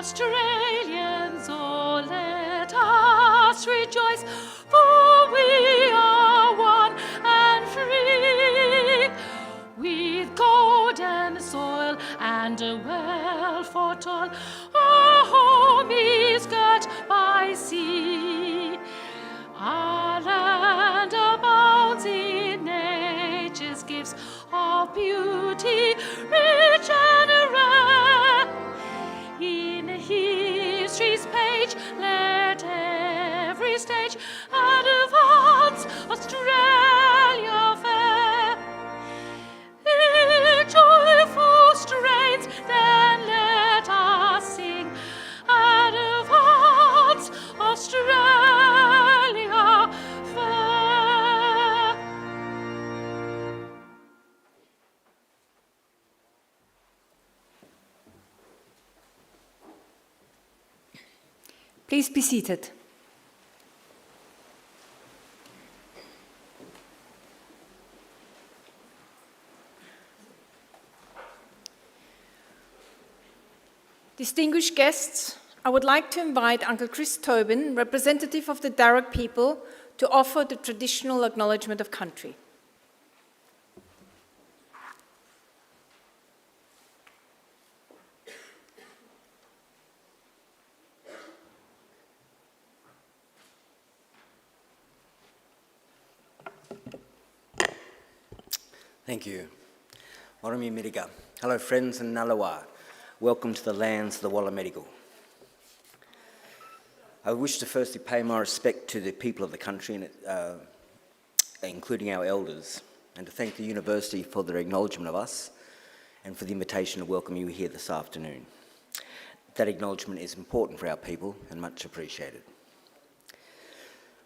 Australians, oh, let us rejoice, for we are one and free, with golden soil and a well-fought toil. Our home is girt by sea. Our land abounds in nature's gifts of beauty, rich and rare. In history's page, let every stage advance Australia fair. In joyful strains, then let us sing, advance Australia fair. Please be seated. Distinguished guests, I would like to invite Uncle Chris Tobin, representative of the Darug people, to offer the traditional acknowledgement of country. Thank you. Morami Miriga. Hello friends and Nalawa. Welcome to the lands of the Wallamedigal. I wish to firstly pay my respect to the people of the country, including our elders, and to thank the University for their acknowledgement of us and for the invitation to welcome you here this afternoon. That acknowledgement is important for our people and much appreciated.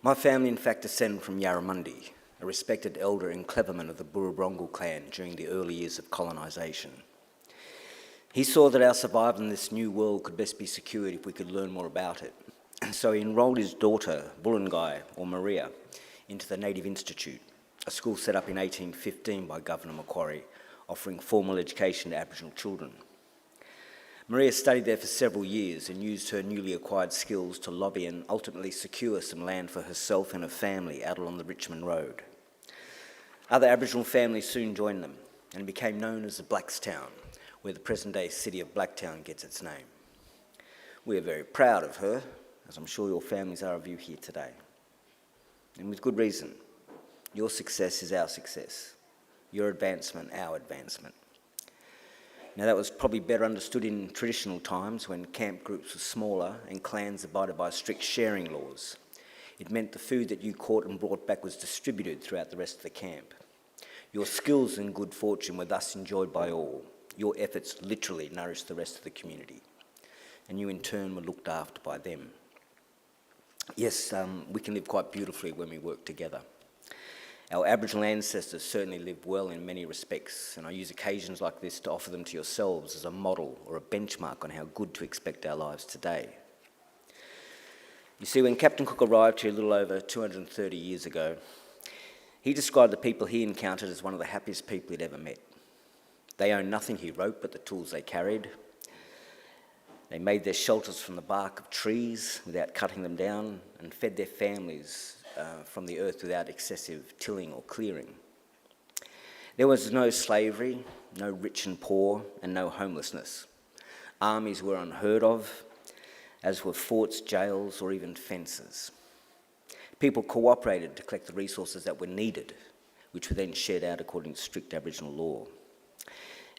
My family in fact descend from Yarramundi, a respected elder and cleverman of the Burrabrongal clan during the early years of colonisation. He saw that our survival in this new world could best be secured if we could learn more about it. And so he enrolled his daughter, Bullangai, or Maria, into the Native Institute, a school set up in 1815 by Governor Macquarie, offering formal education to Aboriginal children. Maria studied there for several years and used her newly acquired skills to lobby and ultimately secure some land for herself and her family out along the Richmond Road. Other Aboriginal families soon joined them and became known as the Blackstown, where the present-day city of Blacktown gets its name. We are very proud of her, as I'm sure your families are of you here today. And with good reason. Your success is our success. Your advancement, our advancement. Now that was probably better understood in traditional times when camp groups were smaller and clans abided by strict sharing laws. It meant the food that you caught and brought back was distributed throughout the rest of the camp. Your skills and good fortune were thus enjoyed by all. Your efforts literally nourished the rest of the community, and you in turn were looked after by them. Yes, we can live quite beautifully when we work together. Our Aboriginal ancestors certainly lived well in many respects, and I use occasions like this to offer them to yourselves as a model or a benchmark on how good to expect our lives today. You see, when Captain Cook arrived here a little over 230 years ago, he described the people he encountered as one of the happiest people he'd ever met. They owned nothing, he wrote, but the tools they carried. They made their shelters from the bark of trees without cutting them down and fed their families from the earth without excessive tilling or clearing. There was no slavery, no rich and poor, and no homelessness. Armies were unheard of, as were forts, jails, or even fences. People cooperated to collect the resources that were needed, which were then shared out according to strict Aboriginal law.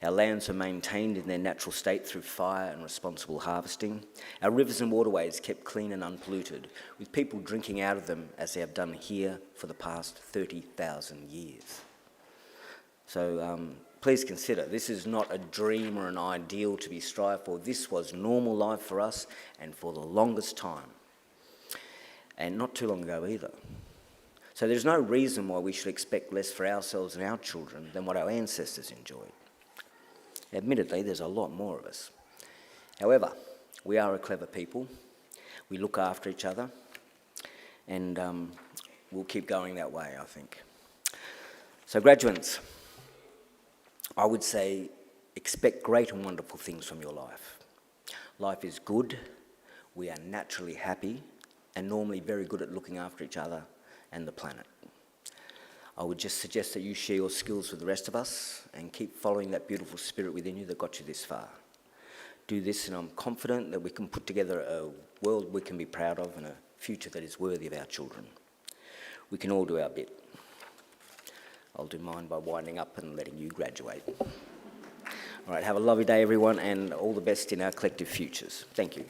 Our lands were maintained in their natural state through fire and responsible harvesting. Our rivers and waterways kept clean and unpolluted, with people drinking out of them as they have done here for the past 30,000 years. So please consider, this is not a dream or an ideal to be strived for. This was normal life for us and for the longest time. And not too long ago either. So there's no reason why we should expect less for ourselves and our children than what our ancestors enjoyed. Admittedly, there's a lot more of us. However, we are a clever people. We look after each other, and we'll keep going that way, I think. So graduates, I would say expect great and wonderful things from your life. Life is good, we are naturally happy, and normally very good at looking after each other and the planet. I would just suggest that you share your skills with the rest of us and keep following that beautiful spirit within you that got you this far. Do this and I'm confident that we can put together a world we can be proud of and a future that is worthy of our children. We can all do our bit. I'll do mine by winding up and letting you graduate. All right, have a lovely day everyone and all the best in our collective futures. Thank you.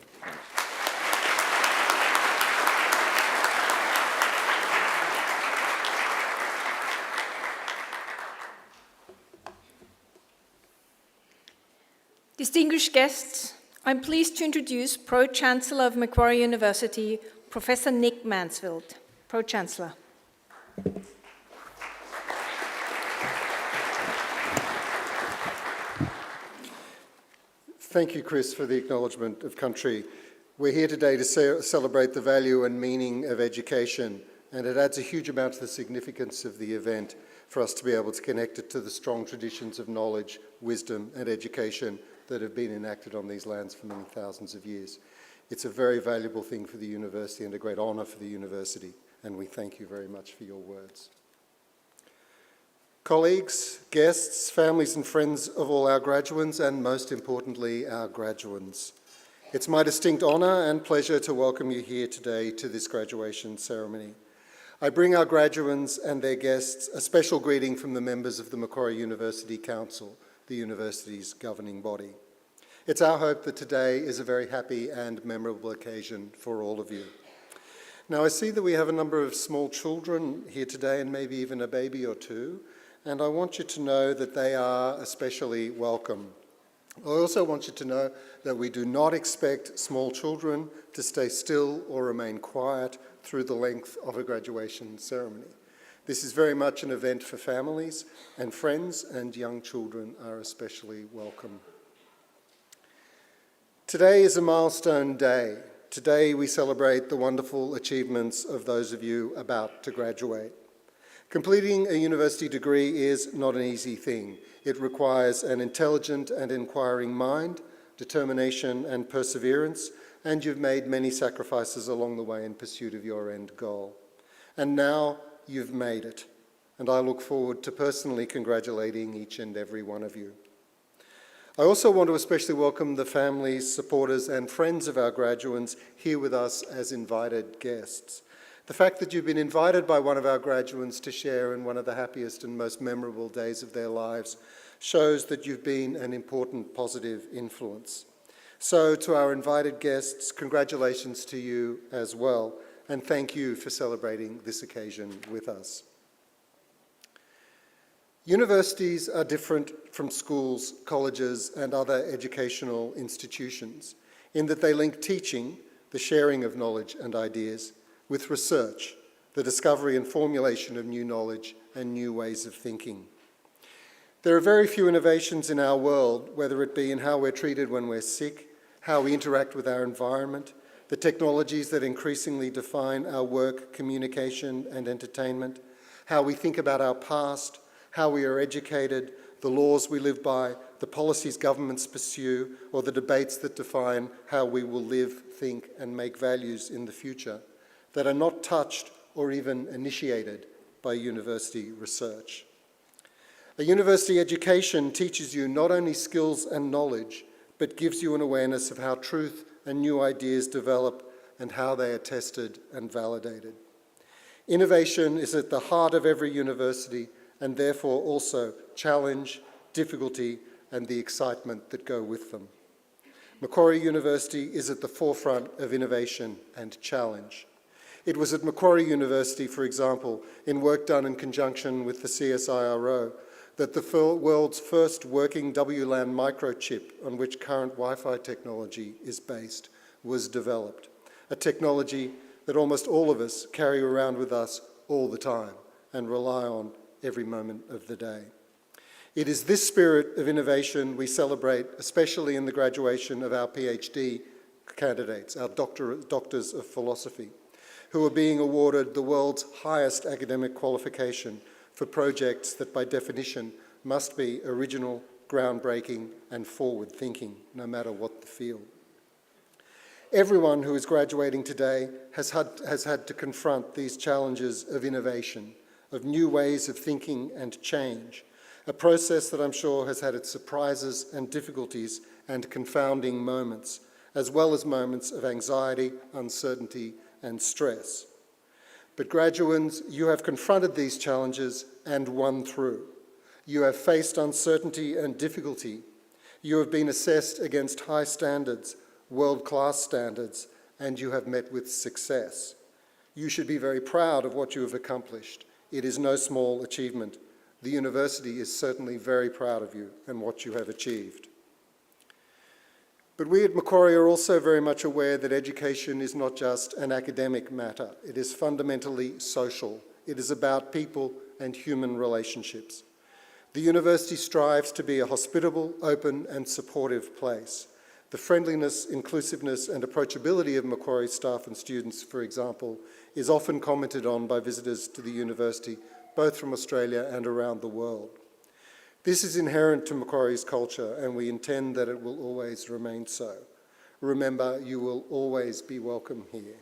Distinguished guests, I'm pleased to introduce Pro-Chancellor of Macquarie University, Professor Nick Mansfield. Pro-Chancellor. Thank you, Chris, for the acknowledgement of country. We're here today to celebrate the value and meaning of education, and it adds a huge amount to the significance of the event for us to be able to connect it to the strong traditions of knowledge, wisdom, and education that have been enacted on these lands for many thousands of years. It's a very valuable thing for the university and a great honour for the university, and we thank you very much for your words. Colleagues, guests, families and friends of all our graduands, and most importantly, our graduands. It's my distinct honour and pleasure to welcome you here today to this graduation ceremony. I bring our graduands and their guests a special greeting from the members of the Macquarie University Council, the university's governing body. It's our hope that today is a very happy and memorable occasion for all of you. Now, I see that we have a number of small children here today and maybe even a baby or two, and I want you to know that they are especially welcome. I also want you to know that we do not expect small children to stay still or remain quiet through the length of a graduation ceremony. This is very much an event for families and friends, and young children are especially welcome. Today is a milestone day. Today we celebrate the wonderful achievements of those of you about to graduate. Completing a university degree is not an easy thing. It requires an intelligent and inquiring mind, determination and perseverance, and you've made many sacrifices along the way in pursuit of your end goal. And now you've made it, and I look forward to personally congratulating each and every one of you. I also want to especially welcome the families, supporters and friends of our graduands here with us as invited guests. The fact that you've been invited by one of our graduands to share in one of the happiest and most memorable days of their lives shows that you've been an important positive influence. So to our invited guests, congratulations to you as well, and thank you for celebrating this occasion with us. Universities are different from schools, colleges, and other educational institutions in that they link teaching, the sharing of knowledge and ideas, with research, the discovery and formulation of new knowledge and new ways of thinking. There are very few innovations in our world, whether it be in how we're treated when we're sick, how we interact with our environment, the technologies that increasingly define our work, communication, and entertainment, how we think about our past, how we are educated, the laws we live by, the policies governments pursue, or the debates that define how we will live, think, and make values in the future, that are not touched or even initiated by university research. A university education teaches you not only skills and knowledge, but gives you an awareness of how truth and new ideas develop and how they are tested and validated. Innovation is at the heart of every university and therefore also challenge, difficulty, and the excitement that go with them. Macquarie University is at the forefront of innovation and challenge. It was at Macquarie University, for example, in work done in conjunction with the CSIRO, that the world's first working WLAN microchip on which current Wi-Fi technology is based was developed, a technology that almost all of us carry around with us all the time and rely on every moment of the day. It is this spirit of innovation we celebrate, especially in the graduation of our PhD candidates, our doctors of philosophy, who are being awarded the world's highest academic qualification for projects that by definition must be original, groundbreaking and forward-thinking, no matter what the field. Everyone who is graduating today has had to confront these challenges of innovation, of new ways of thinking and change, a process that I'm sure has had its surprises and difficulties and confounding moments, as well as moments of anxiety, uncertainty, and stress. But graduates, you have confronted these challenges and won through. You have faced uncertainty and difficulty. You have been assessed against high standards, world-class standards, and you have met with success. You should be very proud of what you have accomplished. It is no small achievement. The university is certainly very proud of you and what you have achieved. But we at Macquarie are also very much aware that education is not just an academic matter. It is fundamentally social. It is about people and human relationships. The university strives to be a hospitable, open and supportive place. The friendliness, inclusiveness and approachability of Macquarie staff and students, for example, is often commented on by visitors to the university, both from Australia and around the world. This is inherent to Macquarie's culture and we intend that it will always remain so. Remember, you will always be welcome here.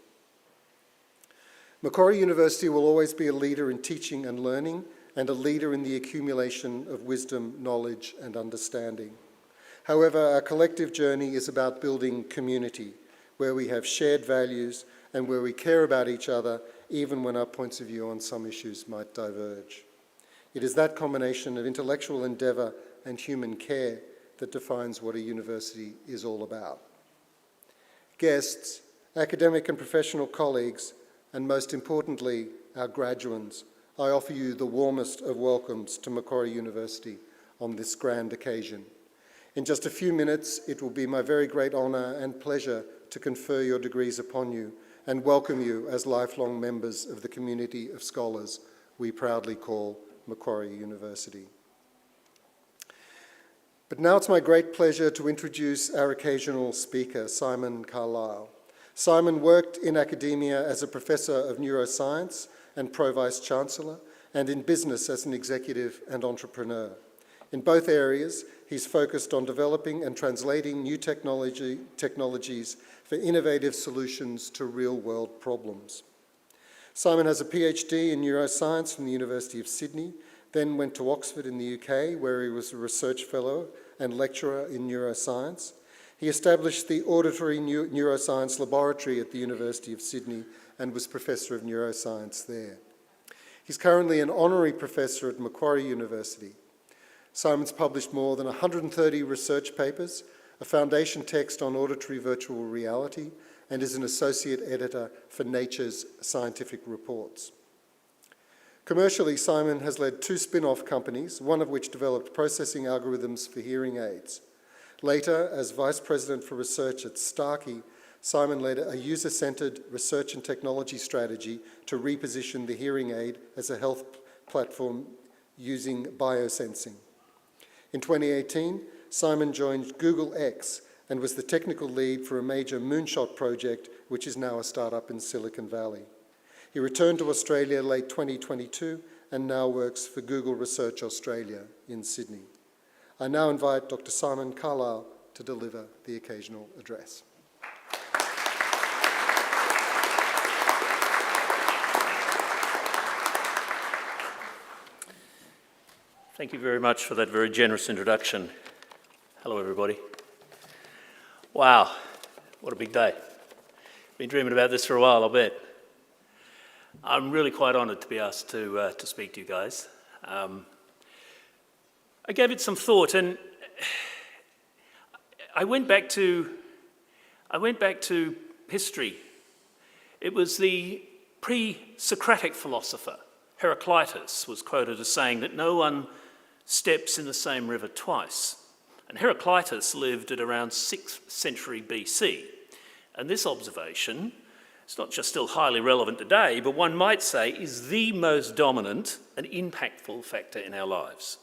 Macquarie University will always be a leader in teaching and learning and a leader in the accumulation of wisdom, knowledge and understanding. However, our collective journey is about building community, where we have shared values and where we care about each other, even when our points of view on some issues might diverge. It is that combination of intellectual endeavour and human care that defines what a university is all about. Guests, academic and professional colleagues, and most importantly, our graduands, I offer you the warmest of welcomes to Macquarie University on this grand occasion. In just a few minutes, it will be my very great honour and pleasure to confer your degrees upon you and welcome you as lifelong members of the community of scholars we proudly call Macquarie University. But now it's my great pleasure to introduce our occasional speaker, Simon Carlisle. Simon worked in academia as a professor of neuroscience and Pro-Vice-Chancellor, and in business as an executive and entrepreneur. In both areas, he's focused on developing and translating new technologies for innovative solutions to real-world problems. Simon has a PhD in neuroscience from the University of Sydney, then went to Oxford in the UK, where he was a research fellow and lecturer in neuroscience. He established the Auditory Neuroscience Laboratory at the University of Sydney and was Professor of Neuroscience there. He's currently an honorary professor at Macquarie University. Simon's published more than 130 research papers, a foundation text on auditory virtual reality, and is an associate editor for Nature's Scientific Reports. Commercially, Simon has led 2 spin-off companies, one of which developed processing algorithms for hearing aids. Later, as Vice President for Research at Starkey, Simon led a user-centred research and technology strategy to reposition the hearing aid as a health platform using biosensing. In 2018, Simon joined Google X and was the technical lead for a major moonshot project, which is now a startup in Silicon Valley. He returned to Australia late 2022 and now works for Google Research Australia in Sydney. I now invite Dr. Simon Carlisle to deliver the occasional address. Thank you very much for that very generous introduction. Hello, everybody. Wow, what a big day. Been dreaming about this for a while, I'll bet. I'm really quite honoured to be asked to speak to you guys. I gave it some thought, and I went back to history. It was the pre-Socratic philosopher Heraclitus was quoted as saying that no one steps in the same river twice. And Heraclitus lived at around 6th century BC. And this observation, it's not just still highly relevant today, but one might say is the most dominant and impactful factor in our lives.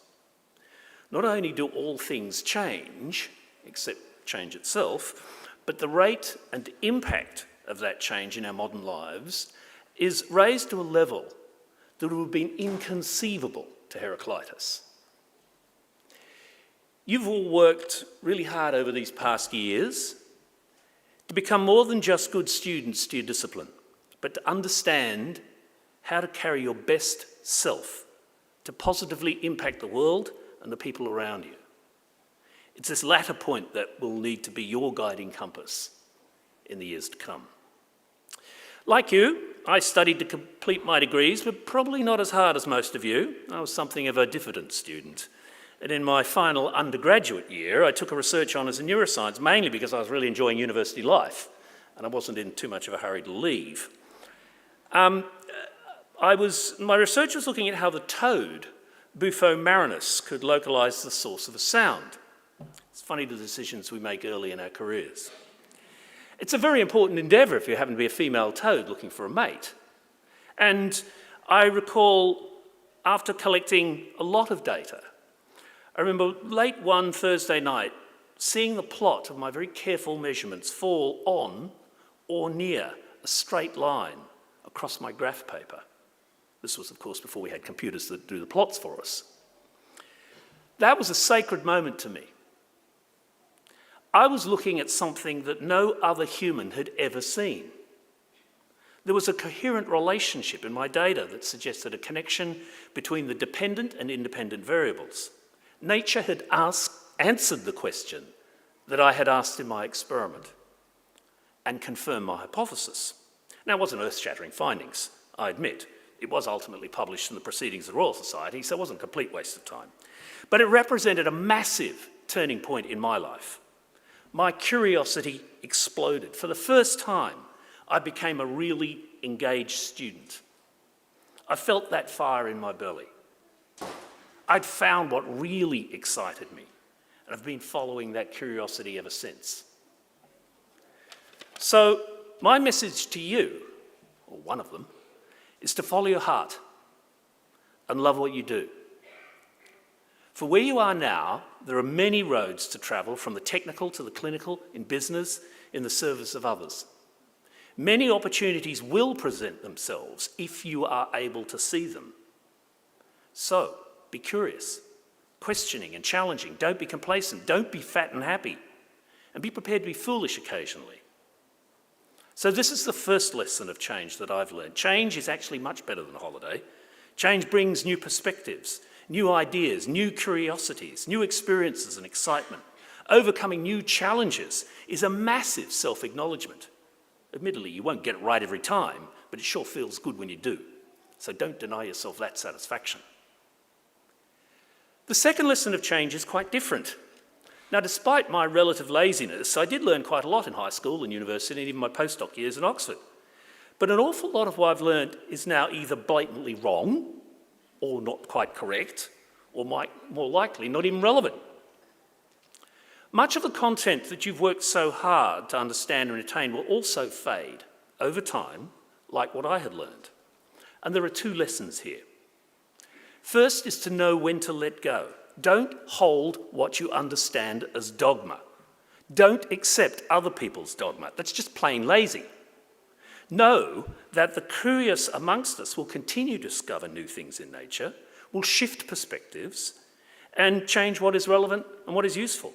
Not only do all things change, except change itself, but the rate and impact of that change in our modern lives is raised to a level that would have been inconceivable to Heraclitus. You've all worked really hard over these past years to to become more than just good students to your discipline, but to understand how to carry your best self to positively impact the world and the people around you. It's this latter point that will need to be your guiding compass in the years to come. Like you, I studied to complete my degrees, but probably not as hard as most of you. I was something of a diffident student. And in my final undergraduate year, I took a research honours in neuroscience, mainly because I was really enjoying university life, and I wasn't in too much of a hurry to leave. My research was looking at how the toad, Bufo marinus, could localise the source of a sound. It's funny the decisions we make early in our careers. It's a very important endeavour if you happen to be a female toad looking for a mate. And I recall, after collecting a lot of data, I remember late one Thursday night seeing the plot of my very careful measurements fall on or near a straight line across my graph paper. This was, of course, before we had computers that do the plots for us. That was a sacred moment to me. I was looking at something that no other human had ever seen. There was a coherent relationship in my data that suggested a connection between the dependent and independent variables. Nature had answered the question that I had asked in my experiment and confirmed my hypothesis. Now, it wasn't earth-shattering findings, I admit. It was ultimately published in the Proceedings of the Royal Society, so it wasn't a complete waste of time. But it represented a massive turning point in my life. My curiosity exploded. For the first time, I became a really engaged student. I felt that fire in my belly. I'd found what really excited me, and I've been following that curiosity ever since. So, my message to you, or one of them, is to follow your heart and love what you do. For where you are now, there are many roads to travel, from the technical to the clinical, in business, in the service of others. Many opportunities will present themselves if you are able to see them. So, be curious, questioning and challenging. Don't be complacent. Don't be fat and happy. And be prepared to be foolish occasionally. So this is the first lesson of change that I've learned. Change is actually much better than a holiday. Change brings new perspectives, new ideas, new curiosities, new experiences and excitement. Overcoming new challenges is a massive self-acknowledgement. Admittedly, you won't get it right every time, but it sure feels good when you do. So don't deny yourself that satisfaction. The second lesson of change is quite different. Now, despite my relative laziness, I did learn quite a lot in high school and university and even my postdoc years in Oxford. But an awful lot of what I've learned is now either blatantly wrong or not quite correct, or more likely not even relevant. Much of the content that you've worked so hard to understand and retain will also fade over time, like what I had learned. And there are two lessons here. First is to know when to let go. Don't hold what you understand as dogma. Don't accept other people's dogma. That's just plain lazy. Know that the curious amongst us will continue to discover new things in nature, will shift perspectives, and change what is relevant and what is useful.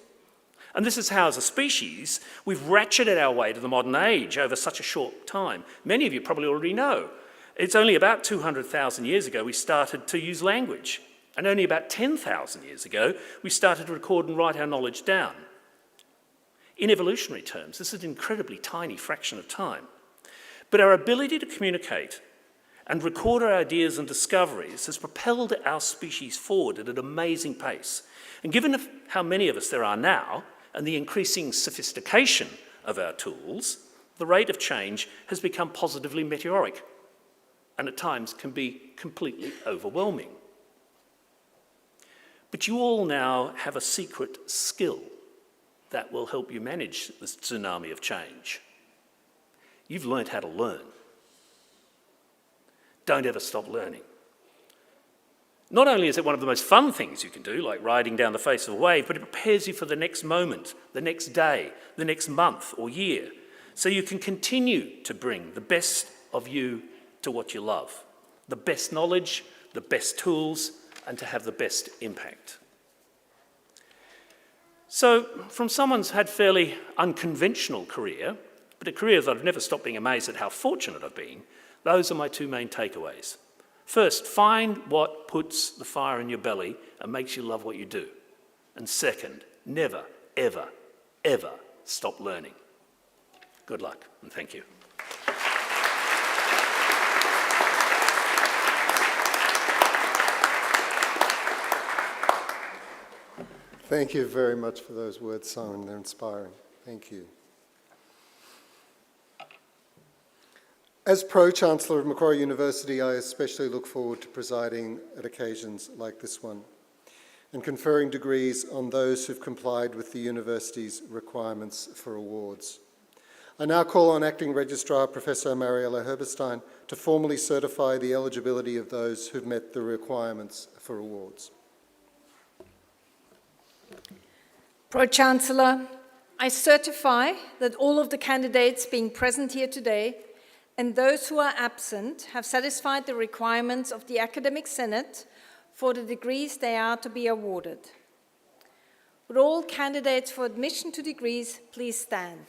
And this is how, as a species, we've ratcheted our way to the modern age over such a short time. Many of you probably already know. It's only about 200,000 years ago we started to use language. And only about 10,000 years ago, we started to record and write our knowledge down. In evolutionary terms, this is an incredibly tiny fraction of time. But our ability to communicate and record our ideas and discoveries has propelled our species forward at an amazing pace. And given how many of us there are now, and the increasing sophistication of our tools, the rate of change has become positively meteoric, and at times can be completely overwhelming. But you all now have a secret skill that will help you manage this tsunami of change. You've learned how to learn. Don't ever stop learning. Not only is it one of the most fun things you can do, like riding down the face of a wave, but it prepares you for the next moment, the next day, the next month or year, so you can continue to bring the best of you to what you love. The best knowledge, the best tools, and to have the best impact. So, from someone who's had a fairly unconventional career, but a career that I've never stopped being amazed at how fortunate I've been, those are my two main takeaways. First, find what puts the fire in your belly and makes you love what you do. And second, never, ever, ever stop learning. Good luck, and thank you. Thank you very much for those words, Simon. They're inspiring. Thank you. As Pro-Chancellor of Macquarie University, I especially look forward to presiding at occasions like this one and conferring degrees on those who've complied with the university's requirements for awards. I now call on Acting Registrar Professor Mariella Herberstein to formally certify the eligibility of those who've met the requirements for awards. Pro-Chancellor, I certify that all of the candidates being present here today and those who are absent have satisfied the requirements of the Academic Senate for the degrees they are to be awarded. Would all candidates for admission to degrees please stand?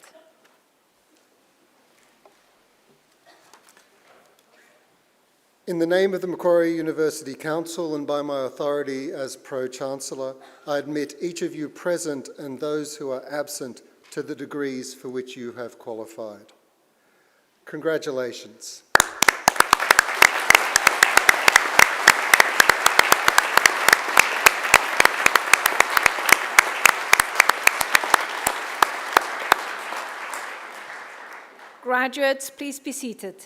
In the name of the Macquarie University Council and by my authority as Pro-Chancellor, I admit each of you present and those who are absent to the degrees for which you have qualified. Congratulations. Graduates, please be seated.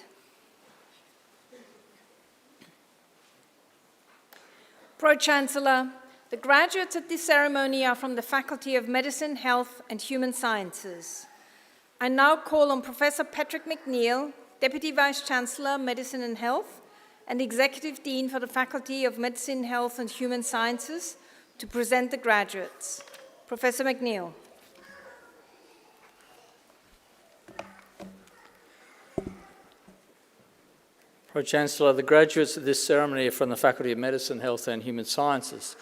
Pro-Chancellor, the graduates at this ceremony are from the Faculty of Medicine, Health and Human Sciences. I now call on Professor Patrick McNeill, Deputy Vice-Chancellor, Medicine and Health, and Executive Dean for the Faculty of Medicine, Health and Human Sciences, to present the graduates. Professor McNeill. Pro-Chancellor, the graduates of this ceremony are from the Faculty of Medicine, Health and Human Sciences,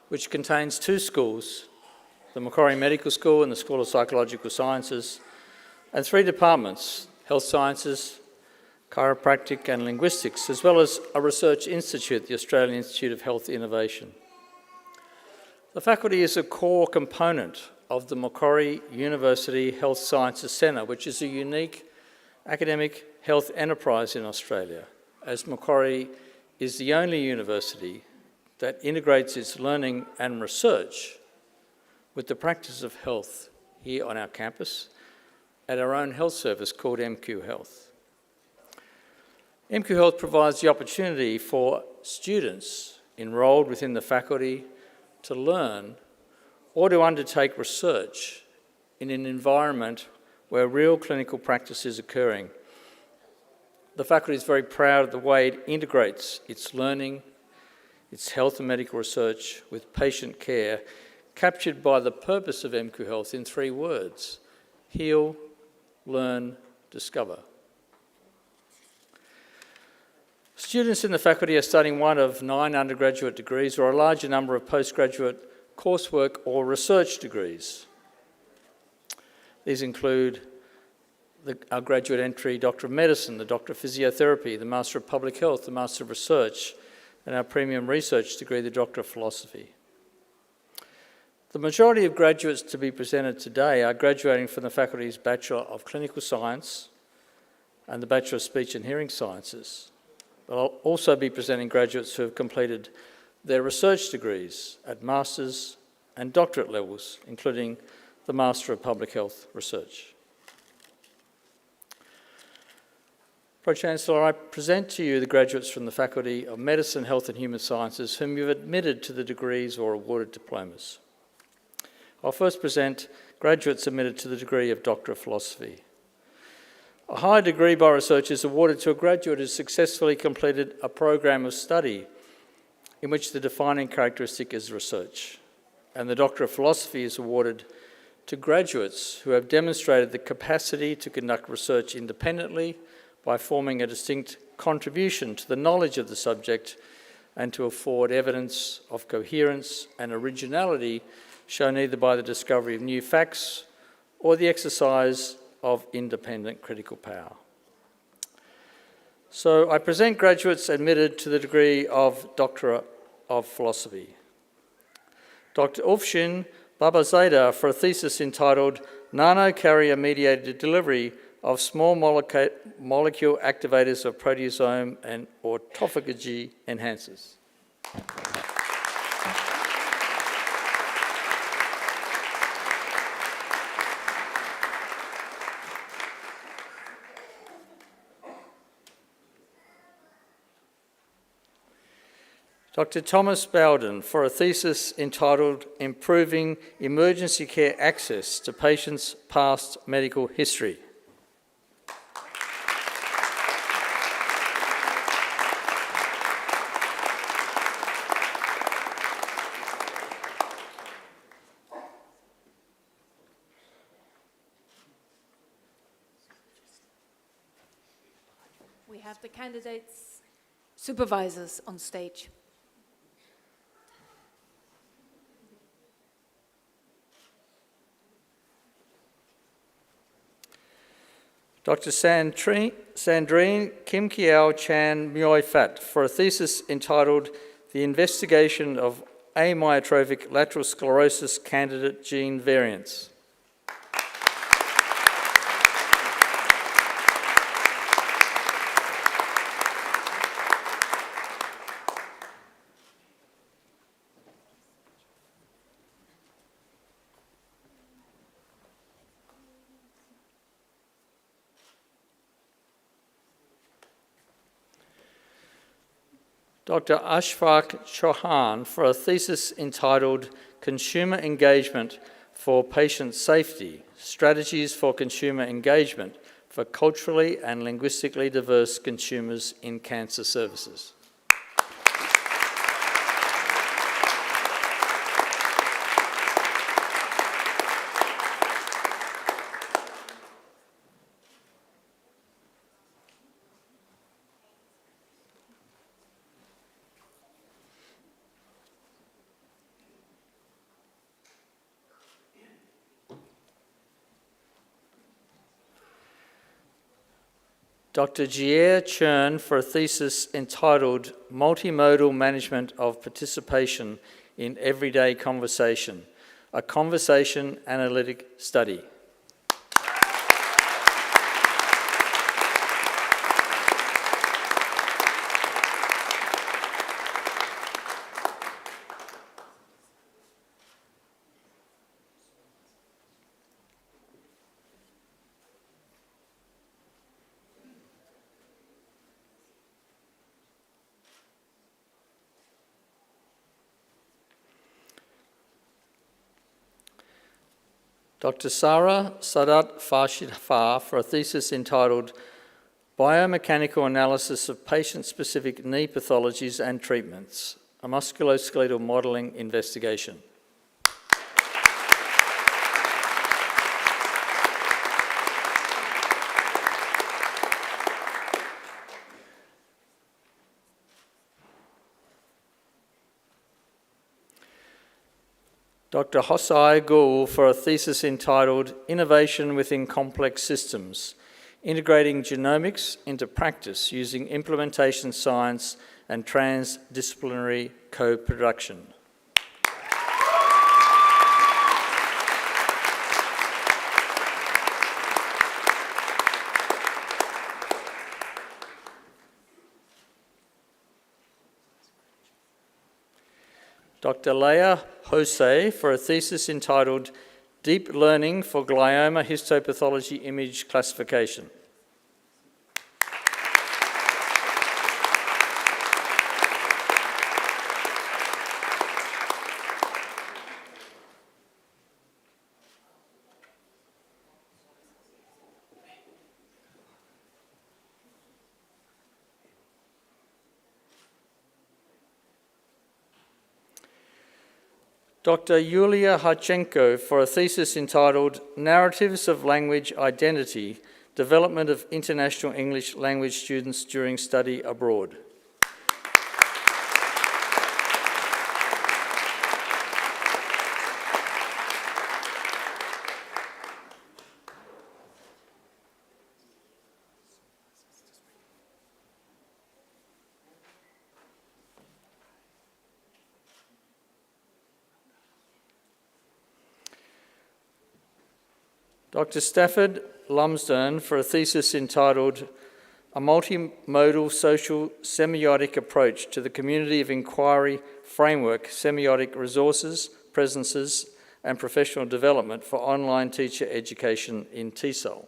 which contains two schools, the Macquarie Medical School and the School of Psychological Sciences, and three departments, Health Sciences, Chiropractic and Linguistics, as well as a research institute, the Australian Institute of Health Innovation. The faculty is a core component of the Macquarie University Health Sciences Centre, which is a unique academic health enterprise in Australia, as Macquarie is the only university that integrates its learning and research with the practice of health here on our campus at our own health service called MQ Health. MQ Health provides the opportunity for students enrolled within the faculty to learn or to undertake research in an environment where real clinical practice is occurring. The faculty is very proud of the way it integrates its learning, its health and medical research with patient care, captured by the purpose of MQ Health in three words: heal, learn, discover. Students in the faculty are studying one of 9 undergraduate degrees or a larger number of postgraduate coursework or research degrees. These include our graduate entry Doctor of Medicine, the Doctor of Physiotherapy, the Master of Public Health, the Master of Research, and our premium research degree, the Doctor of Philosophy. The majority of graduates to be presented today are graduating from the faculty's Bachelor of Clinical Science and the Bachelor of Speech and Hearing Sciences. But I'll also be presenting graduates who have completed their research degrees at master's and doctorate levels, including the Master of Public Health Research. Pro-Chancellor, I present to you the graduates from the Faculty of Medicine, Health and Human Sciences whom you've admitted to the degrees or awarded diplomas. I'll first present graduates admitted to the degree of Doctor of Philosophy. A higher degree by research is awarded to a graduate who has successfully completed a program of study in which the defining characteristic is research. And the Doctor of Philosophy is awarded to graduates who have demonstrated the capacity to conduct research independently by forming a distinct contribution to the knowledge of the subject and to afford evidence of coherence and originality shown either by the discovery of new facts or the exercise of independent critical power. So I present graduates admitted to the degree of Doctor of Philosophy. Dr. Ufshin Babazadeh for a thesis entitled Nano-Carrier-Mediated Delivery of Small Molecule Activators of Proteasome and Autophagy Enhancers. Dr. Thomas Bowden for a thesis entitled Improving Emergency Care Access to Patients' Past Medical History. We have the candidates' supervisors on stage. Dr. Sandrine Kim Kiao Chan Muoi Phat for a thesis entitled The Investigation of Amyotrophic Lateral Sclerosis Candidate Gene Variants. Dr. Ashfaq Chauhan for a thesis entitled Consumer Engagement for Patient Safety, Strategies for Consumer Engagement for Culturally and Linguistically Diverse Consumers in Cancer Services. Dr. Jie Chern for a thesis entitled Multimodal Management of Participation in Everyday Conversation, a Conversation Analytic Study. Dr. Sarah Sadat Farshidfar for a thesis entitled Biomechanical Analysis of Patient-Specific Knee Pathologies and Treatments, a Musculoskeletal Modelling Investigation. Dr. Hosai Gul for a thesis entitled Innovation Within Complex Systems, Integrating Genomics into Practice Using Implementation Science and Transdisciplinary Co-Production. Dr. Leah Jose for a thesis entitled Deep Learning for Glioma Histopathology Image Classification. Dr. Yulia Harchenko for a thesis entitled Narratives of Language Identity, Development of International English Language Students During Study Abroad. Dr. Stafford Lumsden for a thesis entitled A Multimodal Social Semiotic Approach to the Community of Inquiry Framework, Semiotic Resources, Presences and Professional Development for Online Teacher Education in TESOL.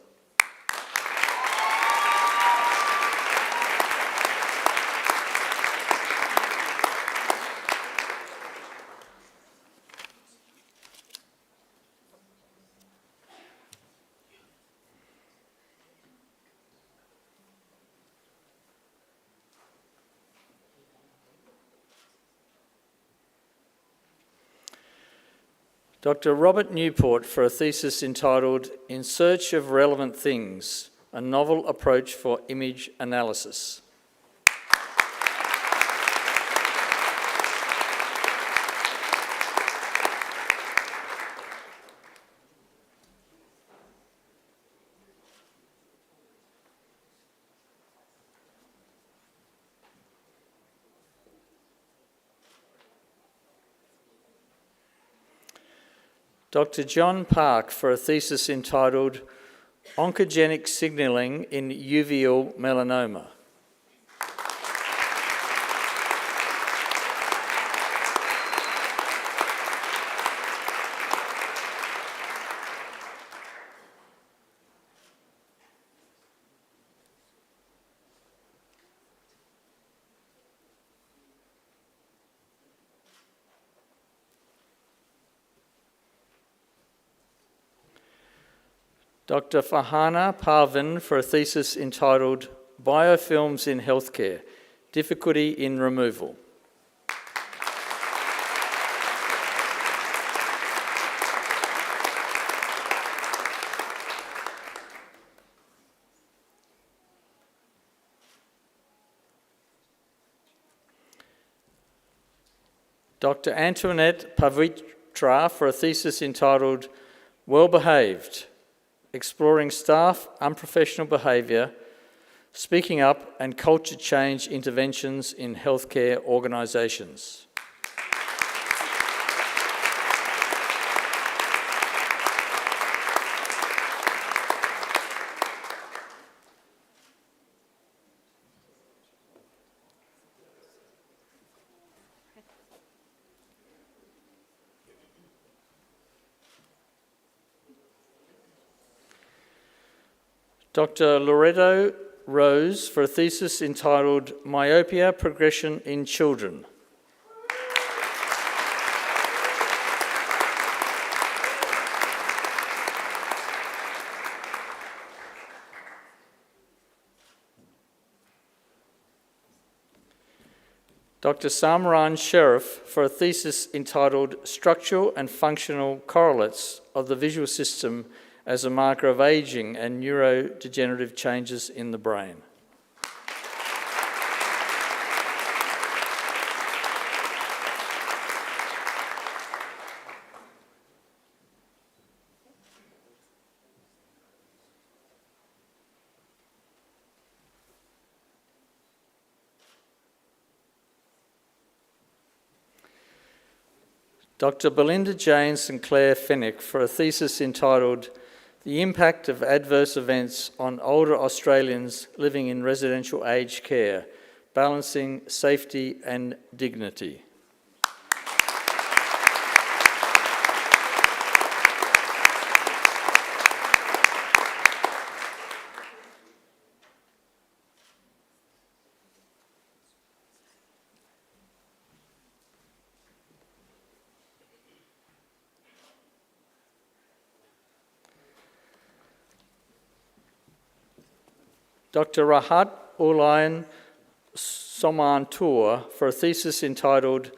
Dr. Robert Newport for a thesis entitled In Search of Relevant Things, a Novel Approach for Image Analysis. Dr. John Park for a thesis entitled Oncogenic Signalling in Uveal Melanoma. Dr. Farhana Parvin for a thesis entitled Biofilms in Healthcare, Difficulty in Removal. Dr. Antoinette Pavitra for a thesis entitled Well Behaved, Exploring Staff Unprofessional Behaviour, Speaking Up and Culture Change Interventions in Healthcare Organisations. Dr. Loretto Rose for a thesis entitled Myopia Progression in Children. Dr. Samaran Sherif for a thesis entitled Structural and Functional Correlates of the Visual System as a Marker of Ageing and Neurodegenerative Changes in the Brain. Dr. Belinda Jane Sinclair Fennick for a thesis entitled The Impact of Adverse Events on Older Australians Living in Residential Aged Care, Balancing Safety and Dignity. Dr. Rahat Ulayan Somantur for a thesis entitled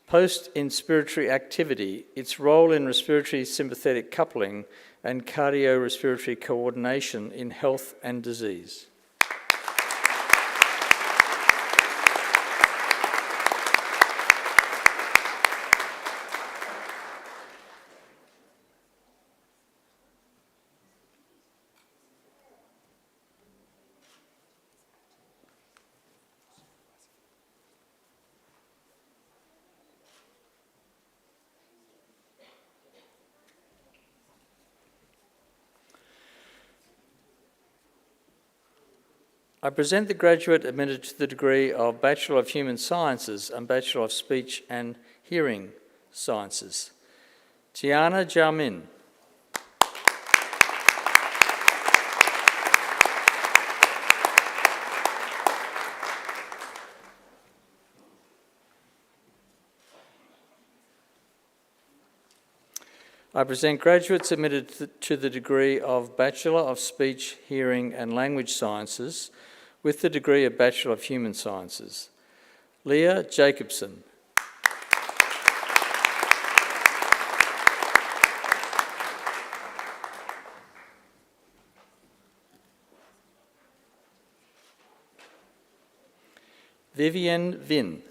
Post-Inspiratory Activity, Its Role in Respiratory Sympathetic Coupling and Cardiorespiratory Coordination in Health and Disease. I present the graduate admitted to the degree of Bachelor of Human Sciences and Bachelor of Speech and Hearing Sciences, Tiana Jamin. I present graduates admitted to the degree of Bachelor of Speech, Hearing and Language Sciences with the degree of Bachelor of Human Sciences, Leah Jacobson. Vivienne Vin.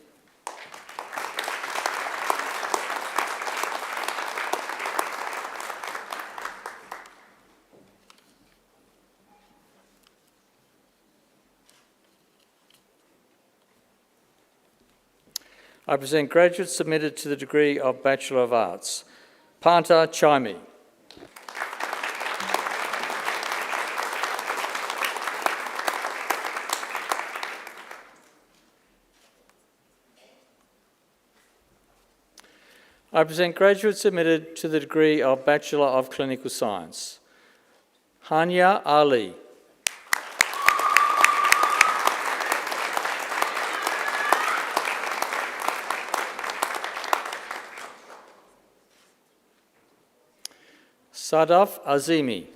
I present graduates submitted to the degree of Bachelor of Arts, Panta Chaimi. I present graduates submitted to the degree of Bachelor of Clinical Science, Hania Ali. Sadaf Azimi.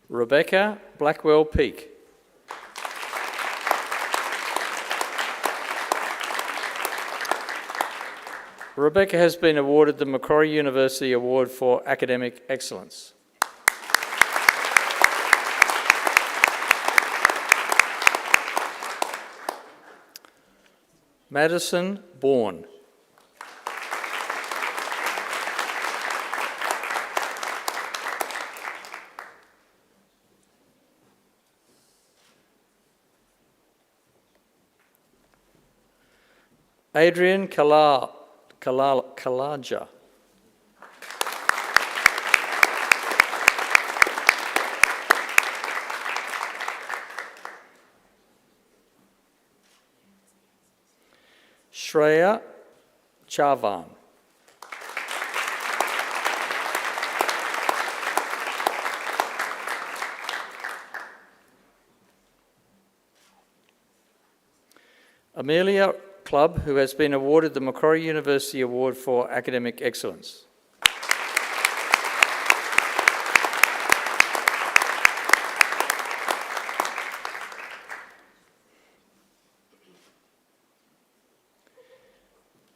Rebecca Blackwell Peak. Rebecca has been awarded the Macquarie University Award for Academic Excellence. Madison Bourne. Adrian Kalaja. Shreya Chavan. Amelia Clubb, who has been awarded the Macquarie University Award for Academic Excellence.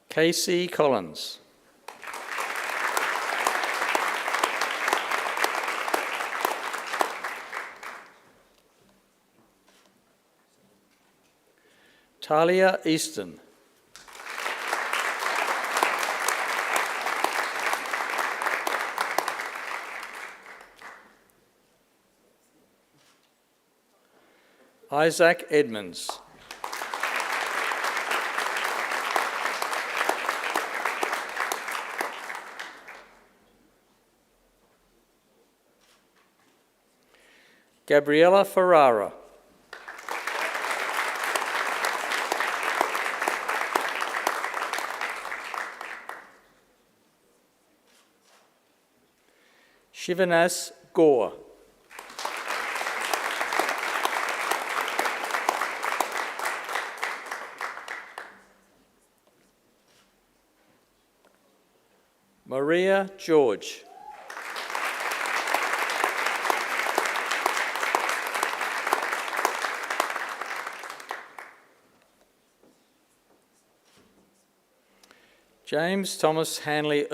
Casey Collins. Talia Easton. Isaac Edmonds. Gabriella Ferrara. Shivanas Gore. Maria George. James Thomas Hanley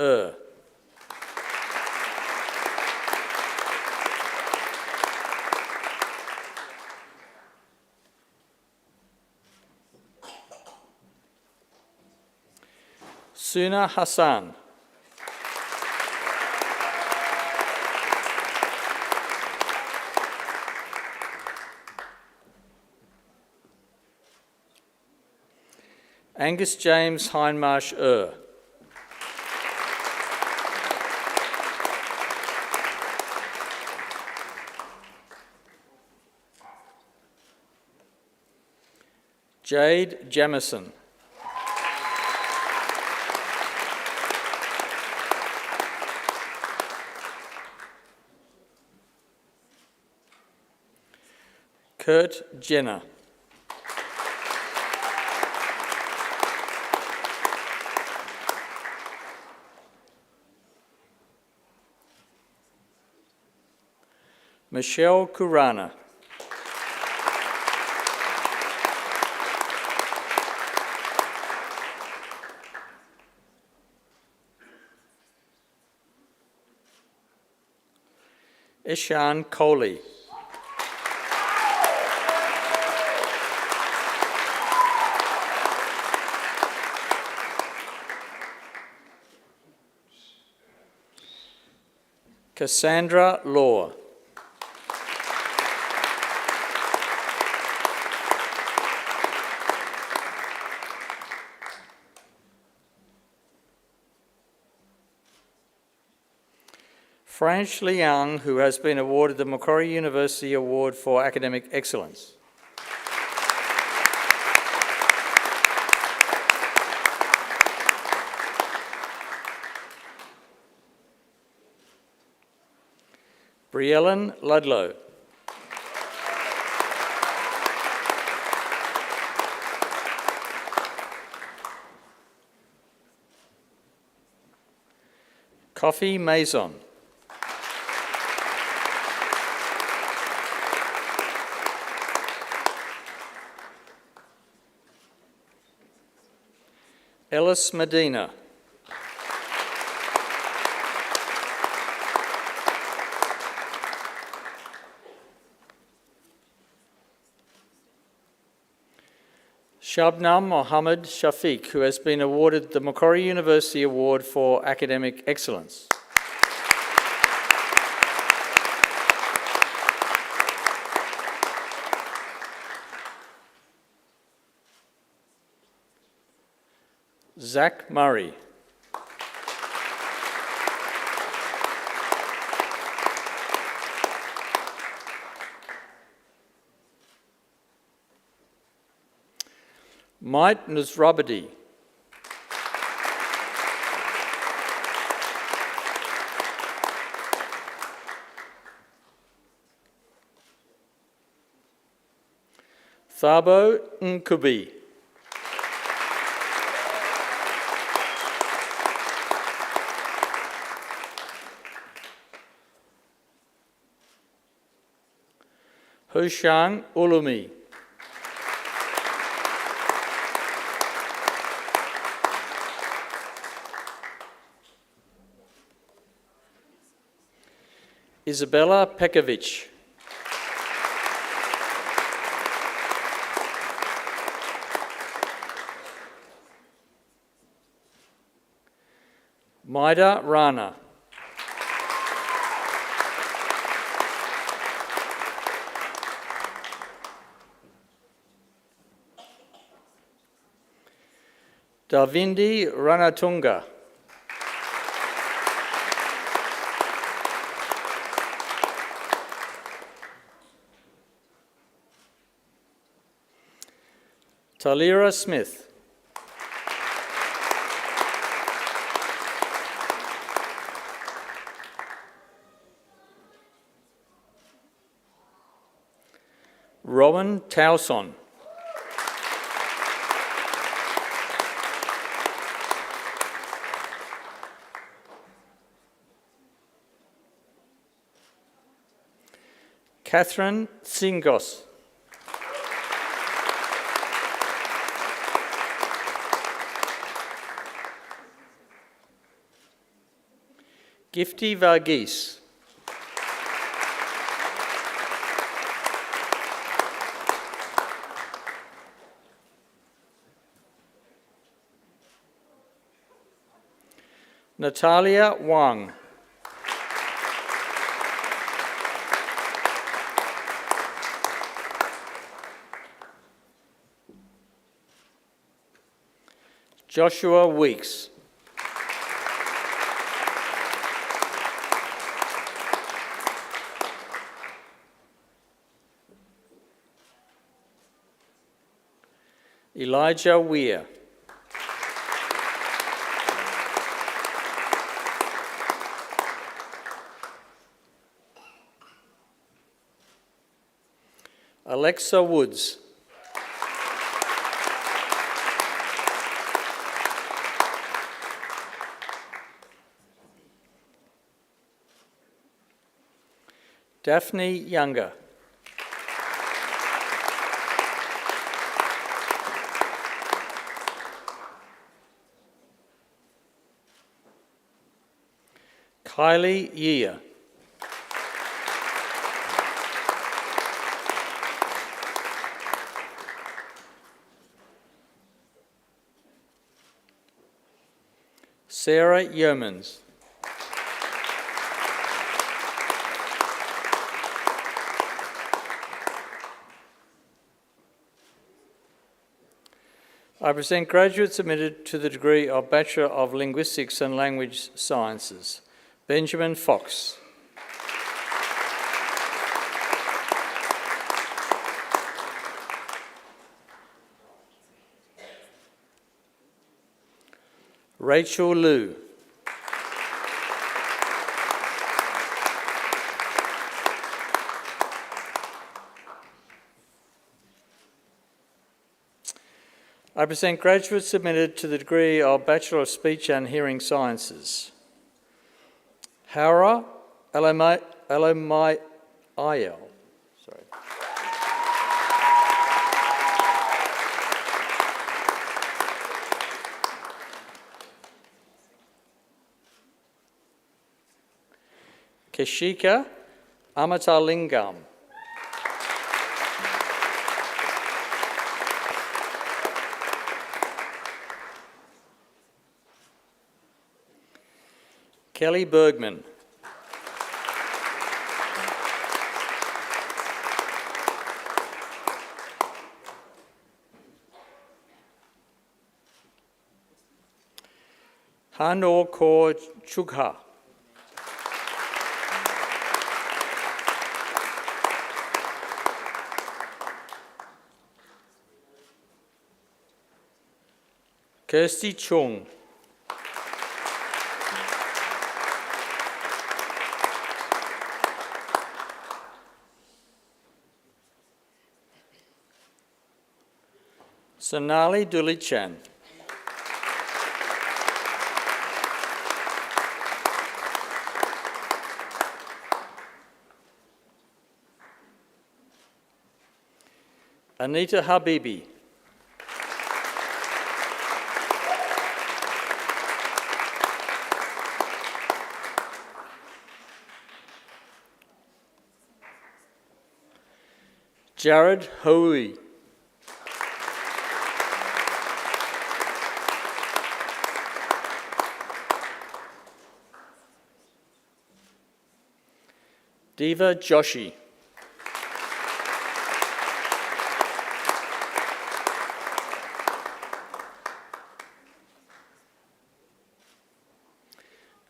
Suna Hassan. Angus James Hindmarsh Ur. Jade Jamison. Kurt Jenner. Michelle Kurana. Ishan Kohli. Cassandra Law. Franch Liang, who has been awarded the Macquarie University Award for Academic Excellence. Briellen Ludlow. Coffee Maison. Ellis Medina. Shabnam Mohammed Shafiq, who has been awarded the Macquarie University Award for Academic Excellence. Zach Murray. Mike Nusrabadi. Thabo Nkubi. Hushang Ulumi. Isabella Pekovic. Maida Rana. Davindi Ranatunga. Talira Smith. Rowan Towson. Catherine Singos. Gifty Varghese. Natalia Wang. Joshua Weeks. Elijah Weir. Alexa Woods. Daphne Younger. Kylie Year. Sarah Yeomans. I present graduates admitted to the degree of Bachelor of Linguistics and Language Sciences. Benjamin Fox. Rachel Liu. I present graduates submitted to the degree of Bachelor of Speech and Hearing Sciences. Hara Elomayel. Sorry. Keshika Amatalingam. Kelly Bergman. Hanor Kaur Chugha. Kirsty Chung. Sonali Dulichan. Anita Habibi. Jared Hoey. Diva Joshi.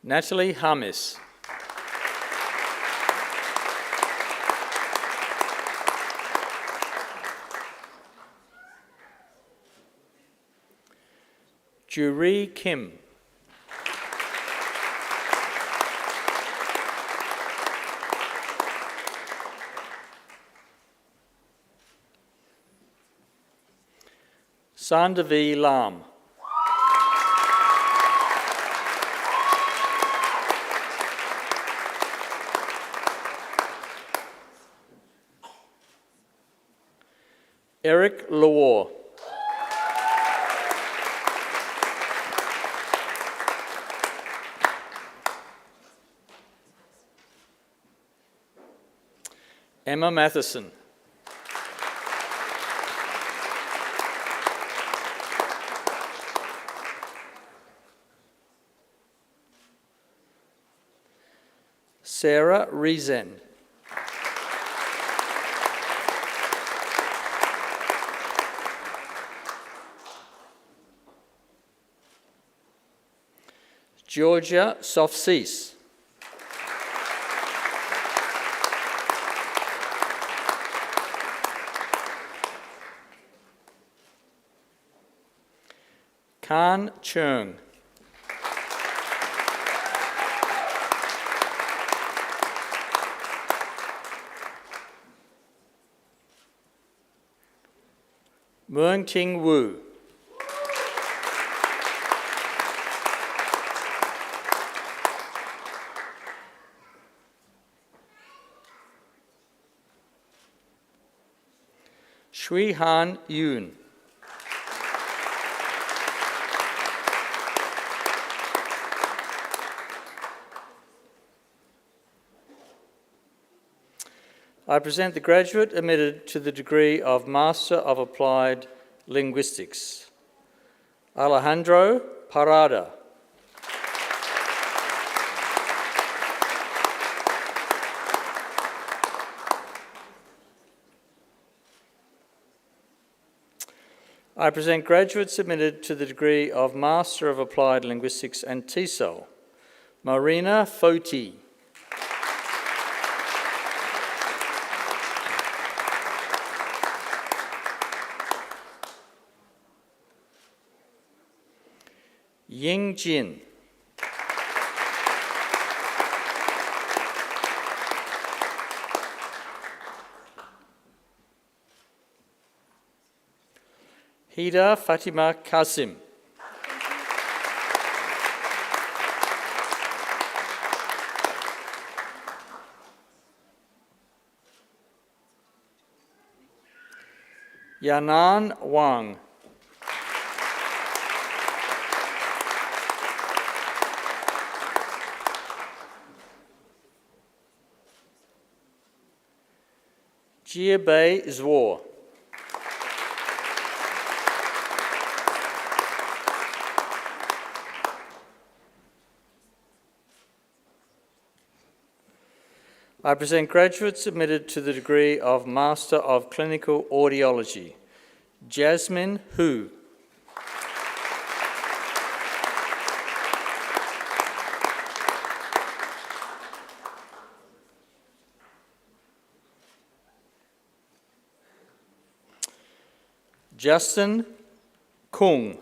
Natalie Hamis. Juri Kim. Sandavi Lam. Eric Lawar. Emma Matheson. Sarah Rezen. Georgia Sofsis. Khan Chung. Muang Ting Wu. Shui Han Yoon. I present the graduate admitted to the degree of Master of Applied Linguistics, Alejandro Parada. I present graduates admitted to the degree of Master of Applied Linguistics and TESOL, Marina Foti. Ying Jin. Hida Fatima Kasim. Yanan Wang. Jiabei Zhuo. I present graduates admitted to the degree of Master of Clinical Audiology, Jasmine Hu. Justin Kung.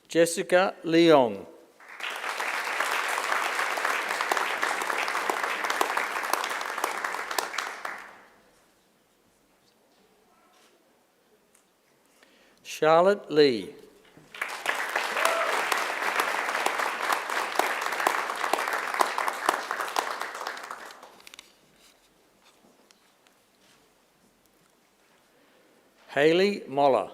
Jessica Leong. Charlotte Lee. Hayley Moller.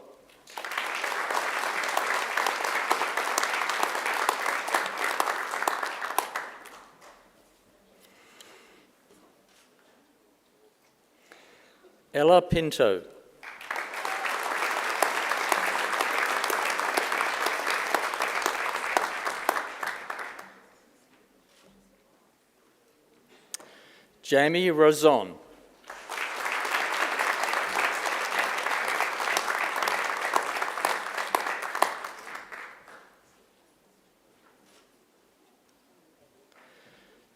Ella Pinto. Jamie Rozon.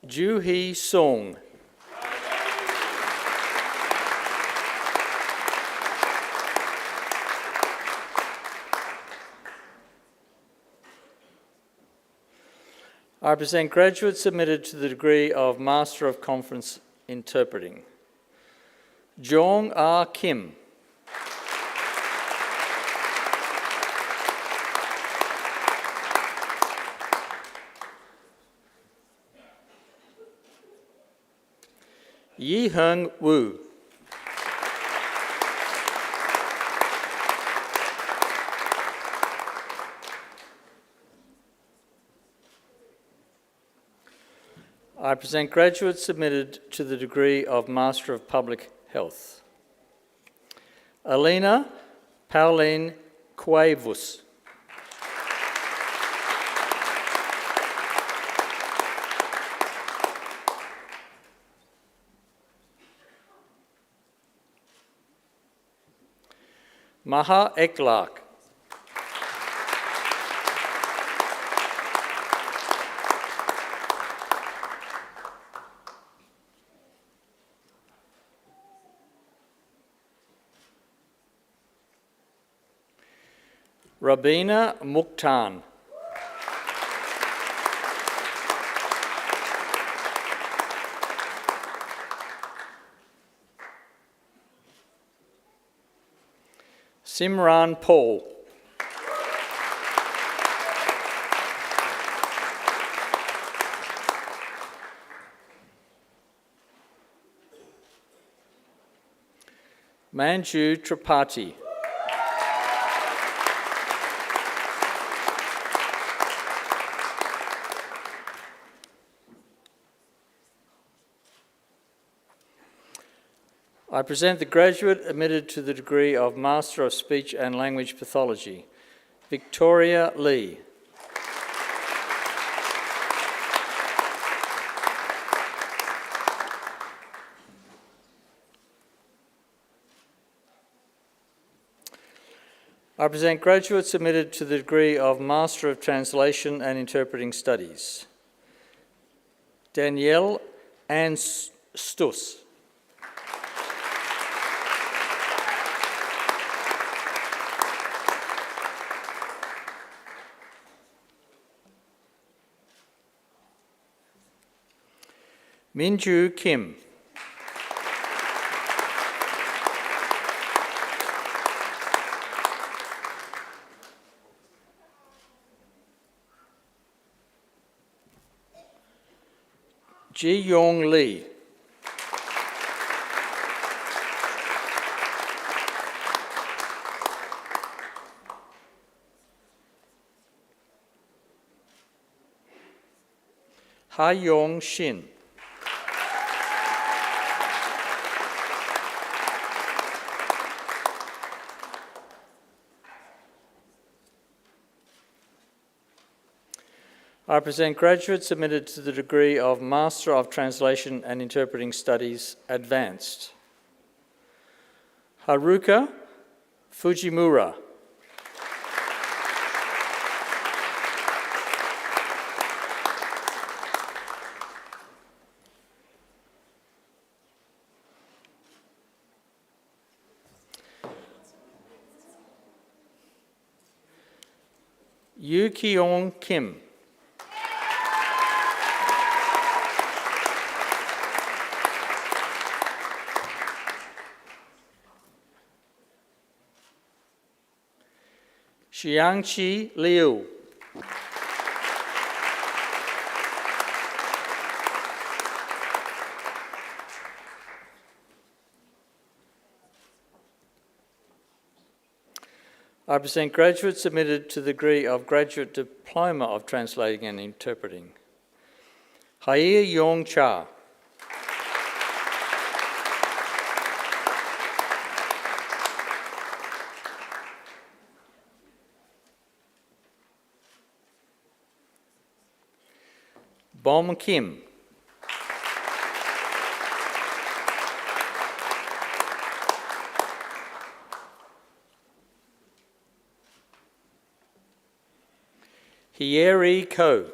Ju Hee Song. I present graduates submitted to the degree of Master of Conference Interpreting. Jong Ah Kim. Yi Hung Woo. I present graduates submitted to the degree of Master of Public Health. Alina Pauline Cuevus. Maha Eklark. Rabina Mukhtan. Simran Paul. Manju Tripathi. I present the graduate admitted to the degree of Master of Speech and Language Pathology, Victoria Lee. I present graduates admitted to the degree of Master of Translation and Interpreting Studies, Danielle Ann Stuss. Minju Kim. Ji Yong Lee. Ha Yong Shin. I present graduates admitted to the degree of Master of Translation and Interpreting Studies, Advanced. Haruka Fujimura. Yu Keong Kim. Xiangqi Liu. I present graduates admitted to the degree of Graduate Diploma of Translating and Interpreting. Hair Yong Cha. Bom Kim. Hieri Ko.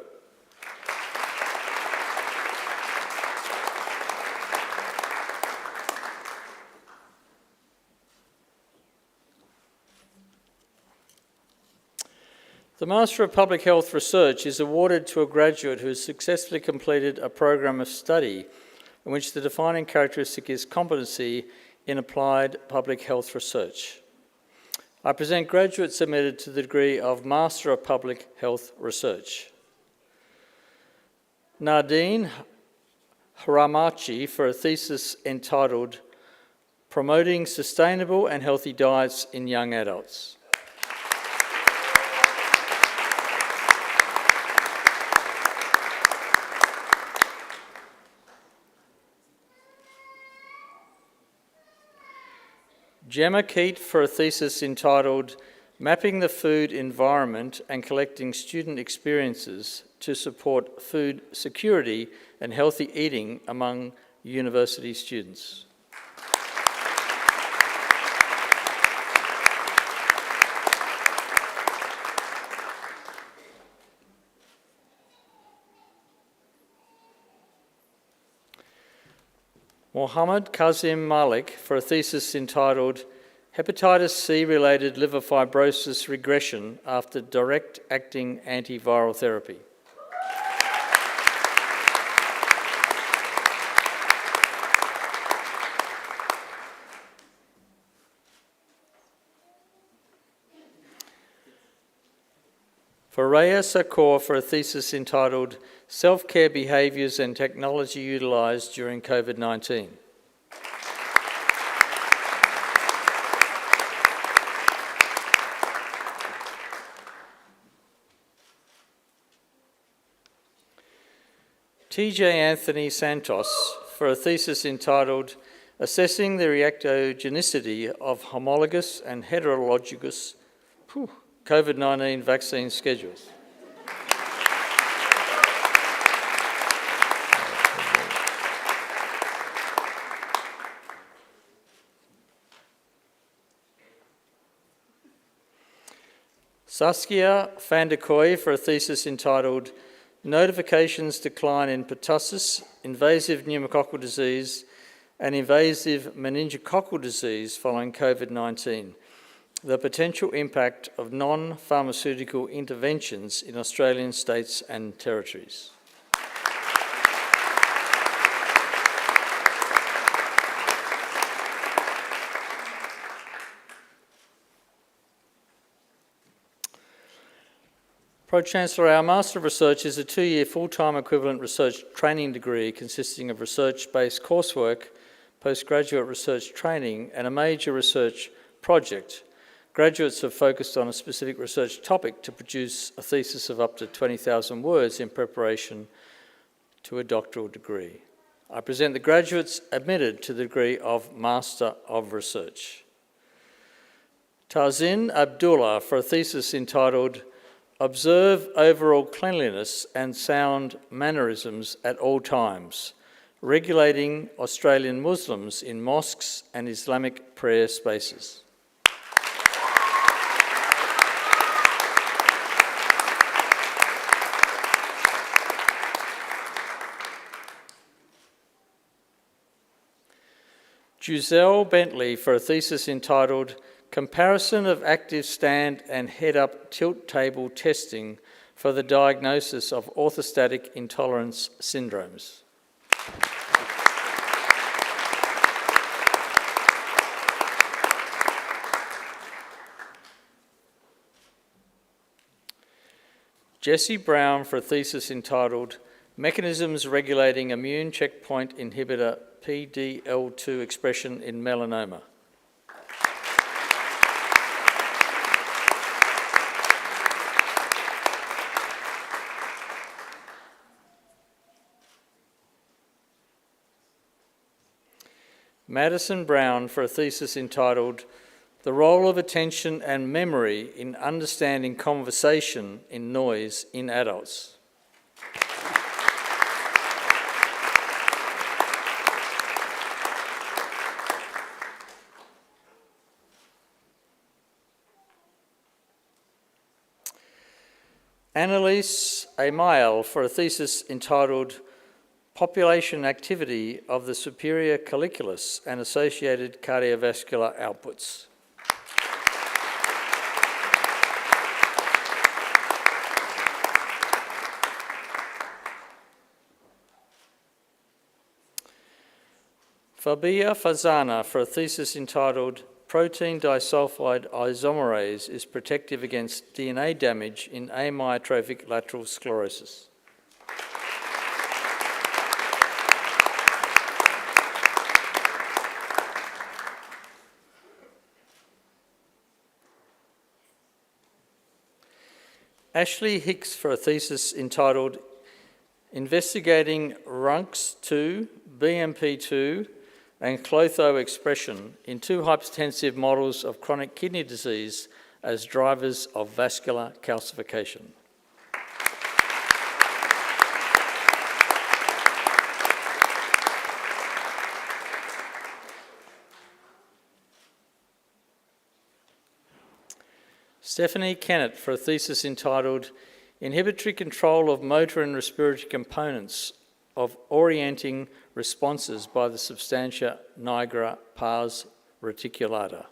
The Master of Public Health Research is awarded to a graduate who has successfully completed a program of study in which the defining characteristic is competency in applied public health research. I present graduates admitted to the degree of Master of Public Health Research. Nadine Haramachi for a thesis entitled Promoting Sustainable and Healthy Diets in Young Adults. Gemma Keat for a thesis entitled Mapping the Food Environment and Collecting Student Experiences to Support Food Security and Healthy Eating among University Students. Mohammed Kazim Malik for a thesis entitled Hepatitis C-related liver fibrosis regression after direct-acting antiviral therapy. For Raya Sakor for a thesis entitled Self-Care Behaviours and Technology Utilised During COVID-19. TJ Anthony Santos for a thesis entitled Assessing the Reactogenicity of Homologous and Heterologous COVID-19 vaccine schedules. Saskia van der Kooi for a thesis entitled Notifications Decline in Pertussis, Invasive Pneumococcal Disease and Invasive Meningococcal Disease following COVID-19. The potential impact of non-pharmaceutical interventions in Australian states and territories. Pro-Chancellor, our Master of Research is a 2-year full-time equivalent research training degree consisting of research-based coursework, postgraduate research training and a major research project. Graduates have focused on a specific research topic to produce a thesis of up to 20,000 words in preparation to a doctoral degree. I present the graduates admitted to the degree of Master of Research. Tarzin Abdullah for a thesis entitled Observe Overall Cleanliness and Sound Mannerisms at All Times, Regulating Australian Muslims in Mosques and Islamic Prayer Spaces. Giselle Bentley for a thesis entitled Comparison of Active Stand and Head-Up Tilt Table Testing for the Diagnosis of Orthostatic Intolerance Syndromes. Jessie Brown for a thesis entitled Mechanisms Regulating Immune Checkpoint Inhibitor PDL2 Expression in Melanoma. Madison Brown for a thesis entitled The Role of Attention and Memory in Understanding Conversation in Noise in Adults. Annalise Amail for a thesis entitled Population Activity of the Superior Colliculus and Associated Cardiovascular Outputs. Fabia Fazana for a thesis entitled Protein disulfide isomerase is protective against DNA damage in amyotrophic lateral sclerosis. Ashley Hicks for a thesis entitled Investigating RUNX2, BMP2 and Clotho expression in 2 hypertensive models of chronic kidney disease as drivers of vascular calcification. Stephanie Kennett for a thesis entitled Inhibitory Control of Motor and Respiratory Components of orienting responses by the substantia nigra pars reticulata.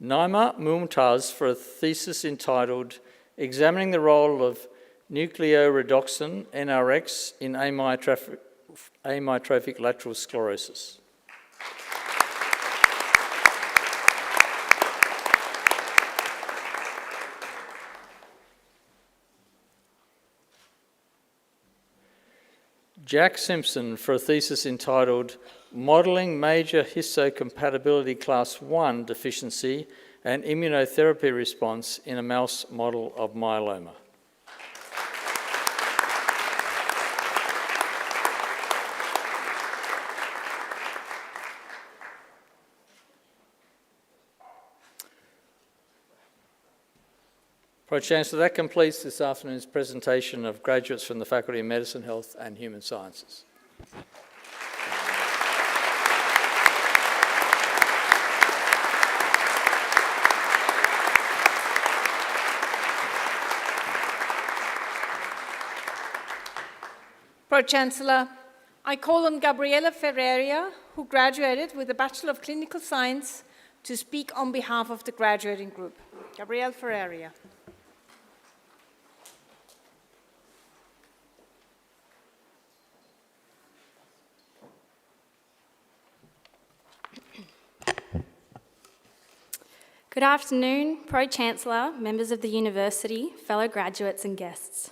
Naima Mumtaz for a thesis entitled Examining the Role of Nucleoredoxin NRX in amyotrophic lateral sclerosis. Jack Simpson for a thesis entitled Modelling Major Histocompatibility Class 1 Deficiency and Immunotherapy Response in a Mouse Model of Myeloma. Pro-Chancellor, that completes this afternoon's presentation of graduates from the Faculty of Medicine, Health and Human Sciences. Pro-Chancellor, I call on Gabriela Ferreira, who graduated with a Bachelor of Clinical Science, to speak on behalf of the graduating group. Gabriela Ferreira. Good afternoon, Pro-Chancellor, members of the University, fellow graduates and guests.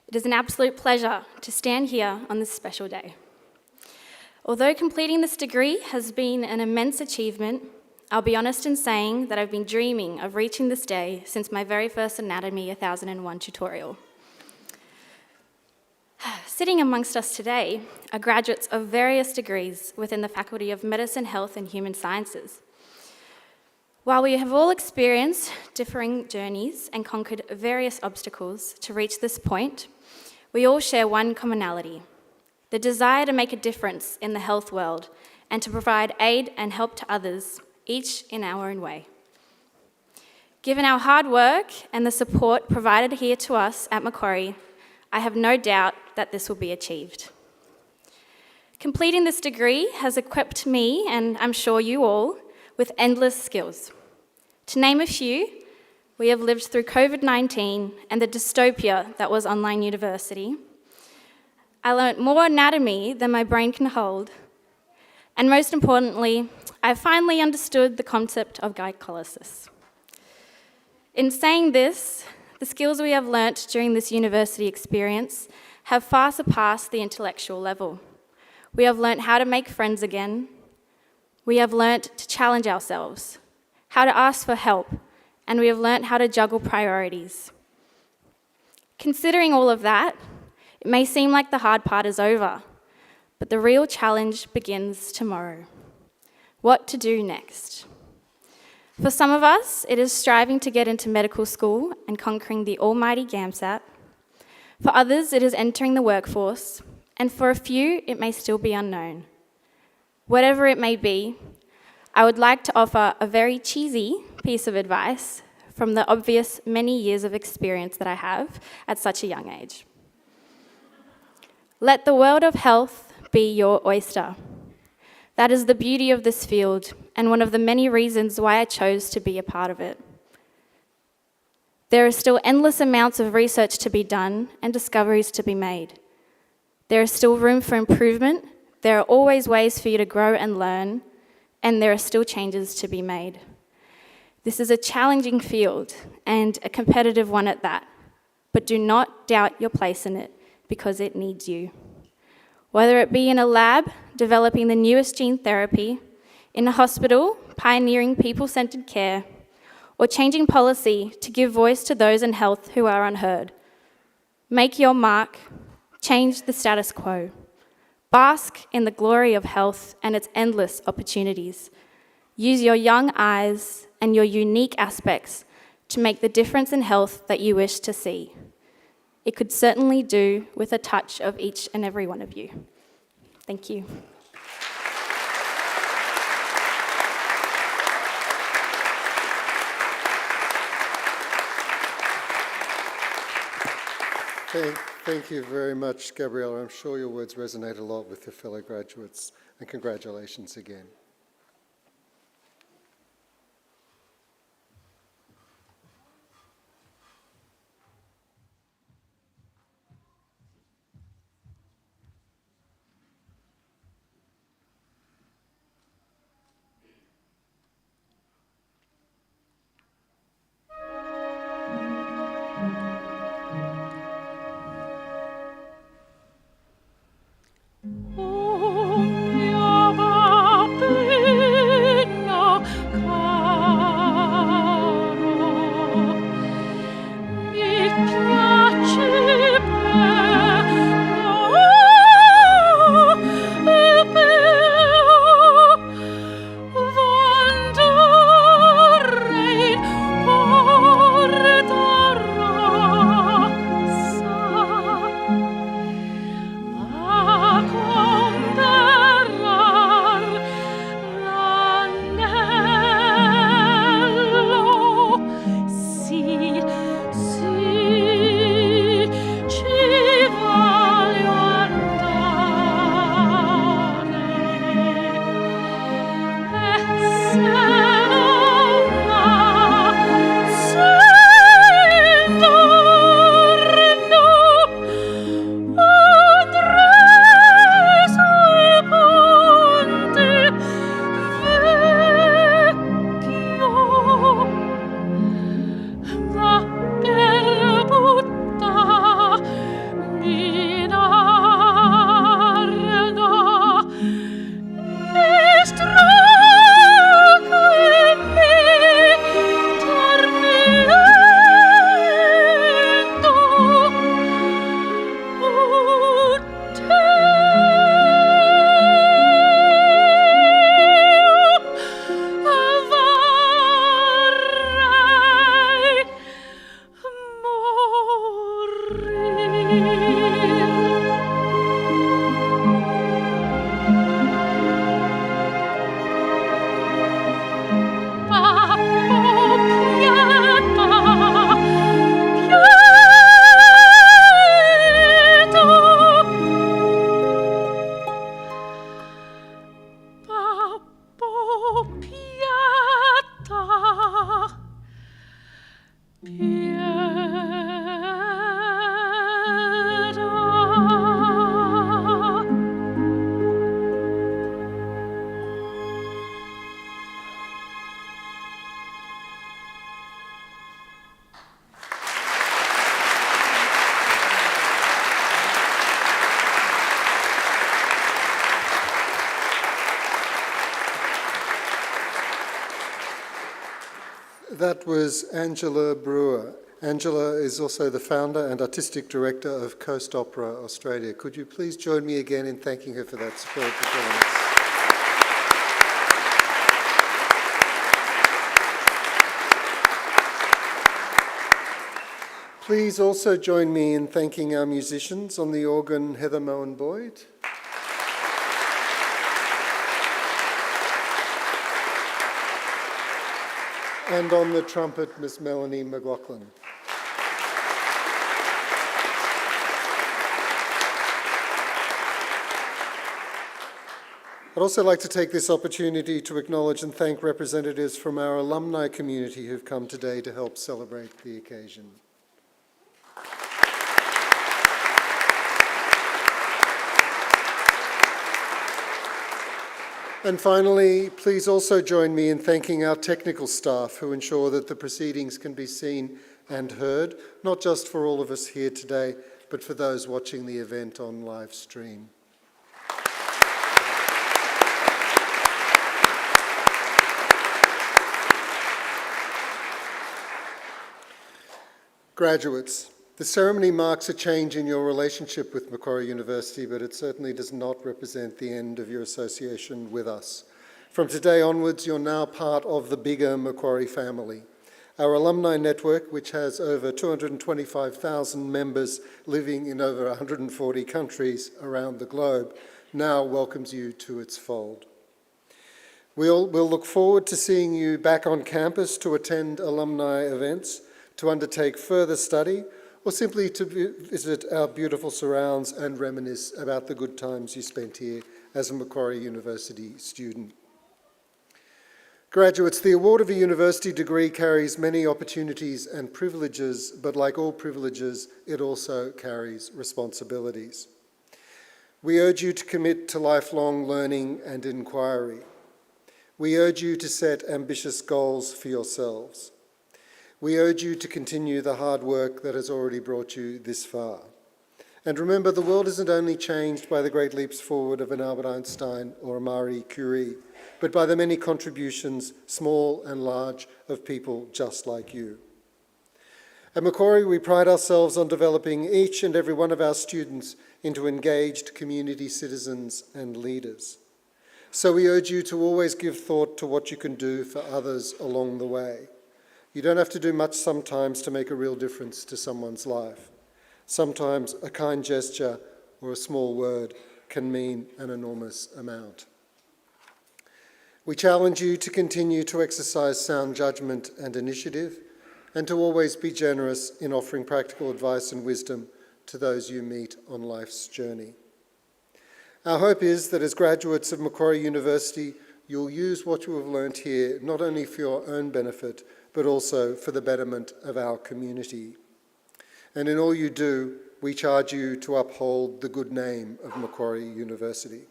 It is an absolute pleasure to stand here on this special day. Although completing this degree has been an immense achievement, I'll be honest in saying that I've been dreaming of reaching this day since my very first Anatomy 1001 tutorial. Sitting amongst us today are graduates of various degrees within the Faculty of Medicine, Health and Human Sciences. While we have all experienced differing journeys and conquered various obstacles to reach this point, we all share one commonality: the desire to make a difference in the health world and to provide aid and help to others, each in our own way. Given our hard work and the support provided here to us at Macquarie, I have no doubt that this will be achieved. Completing this degree has equipped me, and I'm sure you all, with endless skills. To name a few, we have lived through COVID-19 and the dystopia that was online university. I learnt more anatomy than my brain can hold. And most importantly, I finally understood the concept of glycolysis. In saying this, the skills we have learnt during this university experience have far surpassed the intellectual level. We have learnt how to make friends again. We have learnt to challenge ourselves, how to ask for help, and we have learnt how to juggle priorities. Considering all of that, it may seem like the hard part is over, but the real challenge begins tomorrow. What to do next? For some of us, it is striving to get into medical school and conquering the almighty GAMSAT. For others, it is entering the workforce, and for a few, it may still be unknown. Whatever it may be, I would like to offer a very cheesy piece of advice from the obvious many years of experience that I have at such a young age. Let the world of health be your oyster. That is the beauty of this field and one of the many reasons why I chose to be a part of it. There are still endless amounts of research to be done and discoveries to be made. There is still room for improvement. There are always ways for you to grow and learn, and there are still changes to be made. This is a challenging field and a competitive one at that, but do not doubt your place in it because it needs you. Whether it be in a lab, developing the newest gene therapy, in a hospital, pioneering people-centered care, or changing policy to give voice to those in health who are unheard. Make your mark, change the status quo. Bask in the glory of health and its endless opportunities. Use your young eyes and your unique aspects to make the difference in health that you wish to see. It could certainly do with a touch of each and every one of you. Thank you. Thank you very much, Gabriella. I'm sure your words resonate a lot with your fellow graduates, and congratulations again. That was Angela Brewer. Angela is also the founder and artistic director of Coast Opera Australia. Could you please join me again in thanking her for that superb performance? Please also join me in thanking our musicians. On the organ, Heather Moen-Boyd. And on the trumpet, Miss Melanie McLaughlin. I'd also like to take this opportunity to acknowledge and thank representatives from our alumni community who've come today to help celebrate the occasion. And finally, please also join me in thanking our technical staff who ensure that the proceedings can be seen and heard, not just for all of us here today, but for those watching the event on live stream. Graduates, the ceremony marks a change in your relationship with Macquarie University, but it certainly does not represent the end of your association with us. From today onwards, you're now part of the bigger Macquarie family. Our alumni network, which has over 225,000 members living in over 140 countries around the globe, now welcomes you to its fold. We'll look forward to seeing you back on campus to attend alumni events, to undertake further study, or simply to visit our beautiful surrounds and reminisce about the good times you spent here as a Macquarie University student. Graduates, the award of a university degree carries many opportunities and privileges, but like all privileges, it also carries responsibilities. We urge you to commit to lifelong learning and inquiry. We urge you to set ambitious goals for yourselves. We urge you to continue the hard work that has already brought you this far. And remember, the world isn't only changed by the great leaps forward of an Albert Einstein or a Marie Curie, but by the many contributions, small and large, of people just like you. At Macquarie, we pride ourselves on developing each and every one of our students into engaged community citizens and leaders. So we urge you to always give thought to what you can do for others along the way. You don't have to do much sometimes to make a real difference to someone's life. Sometimes a kind gesture or a small word can mean an enormous amount. We challenge you to continue to exercise sound judgment and initiative, and to always be generous in offering practical advice and wisdom to those you meet on life's journey. Our hope is that as graduates of Macquarie University, you'll use what you have learnt here not only for your own benefit, but also for the betterment of our community. And in all you do, we charge you to uphold the good name of Macquarie University.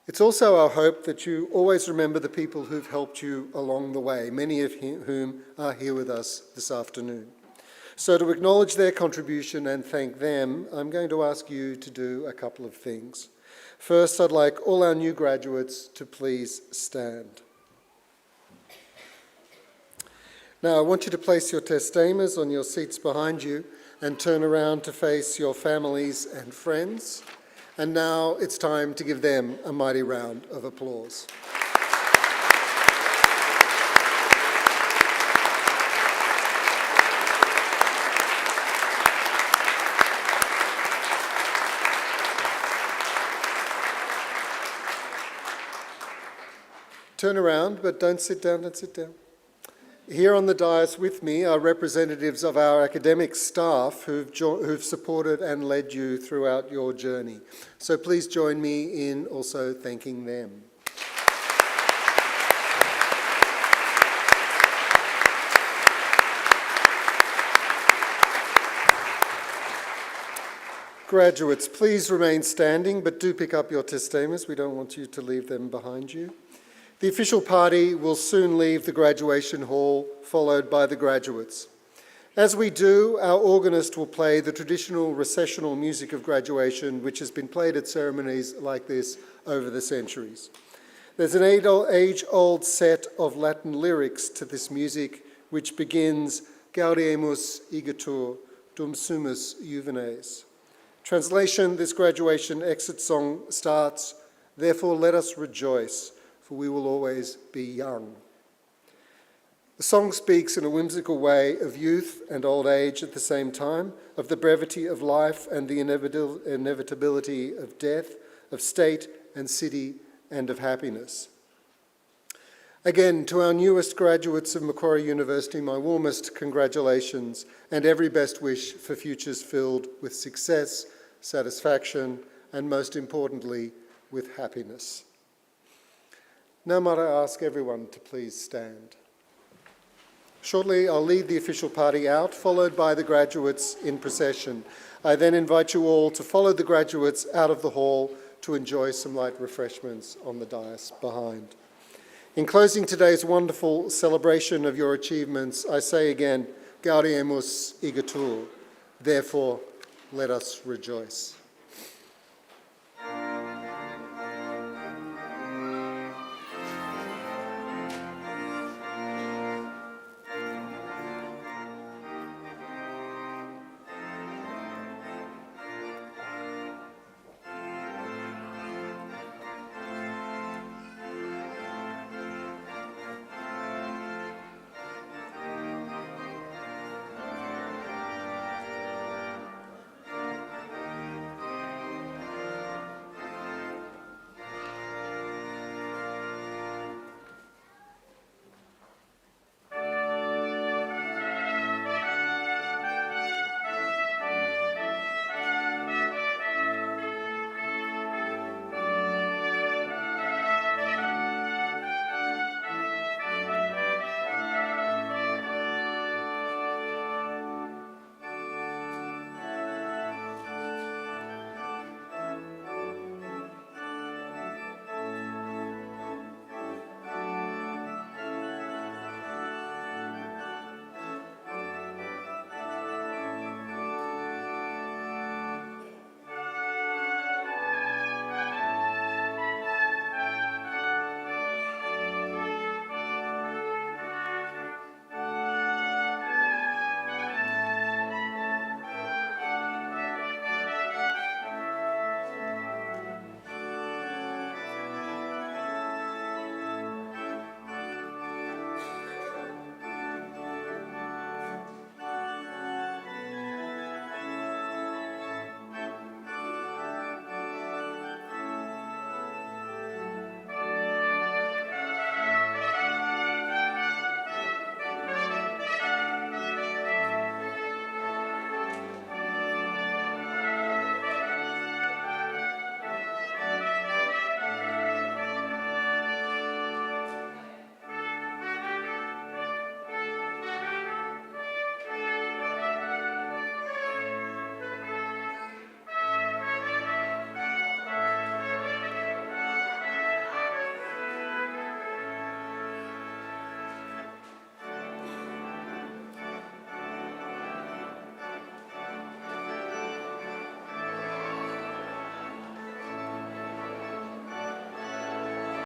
It's also our hope that you always remember the people who've helped you along the way, many of whom are here with us this afternoon. So to acknowledge their contribution and thank them, I'm going to ask you to do a couple of things. First, I'd like all our new graduates to please stand. Now, I want you to place your testamers on your seats behind you and turn around to face your families and friends. And now it's time to give them a mighty round of applause. Turn around, but don't sit down, don't sit down. Here on the dais with me are representatives of our academic staff who've supported and led you throughout your journey. So please join me in also thanking them. Graduates, please remain standing, but do pick up your testamers. We don't want you to leave them behind you. The official party will soon leave the graduation hall, followed by the graduates. As we do, our organist will play the traditional recessional music of graduation, which has been played at ceremonies like this over the centuries. There's an age-old set of Latin lyrics to this music, which begins, Gaudiemus igitur, dum sumus juvenes. Translation, this graduation exit song starts, therefore let us rejoice, for we will always be young. The song speaks in a whimsical way of youth and old age at the same time, of the brevity of life and the inevitability of death, of state and city and of happiness. Again, to our newest graduates of Macquarie University, my warmest congratulations and every best wish for futures filled with success, satisfaction, and most importantly, with happiness. Now might I ask everyone to please stand. Shortly, I'll lead the official party out, followed by the graduates in procession. I then invite you all to follow the graduates out of the hall to enjoy some light refreshments on the dais behind. In closing today's wonderful celebration of your achievements, I say again, Gaudiemus igitur, therefore let us rejoice.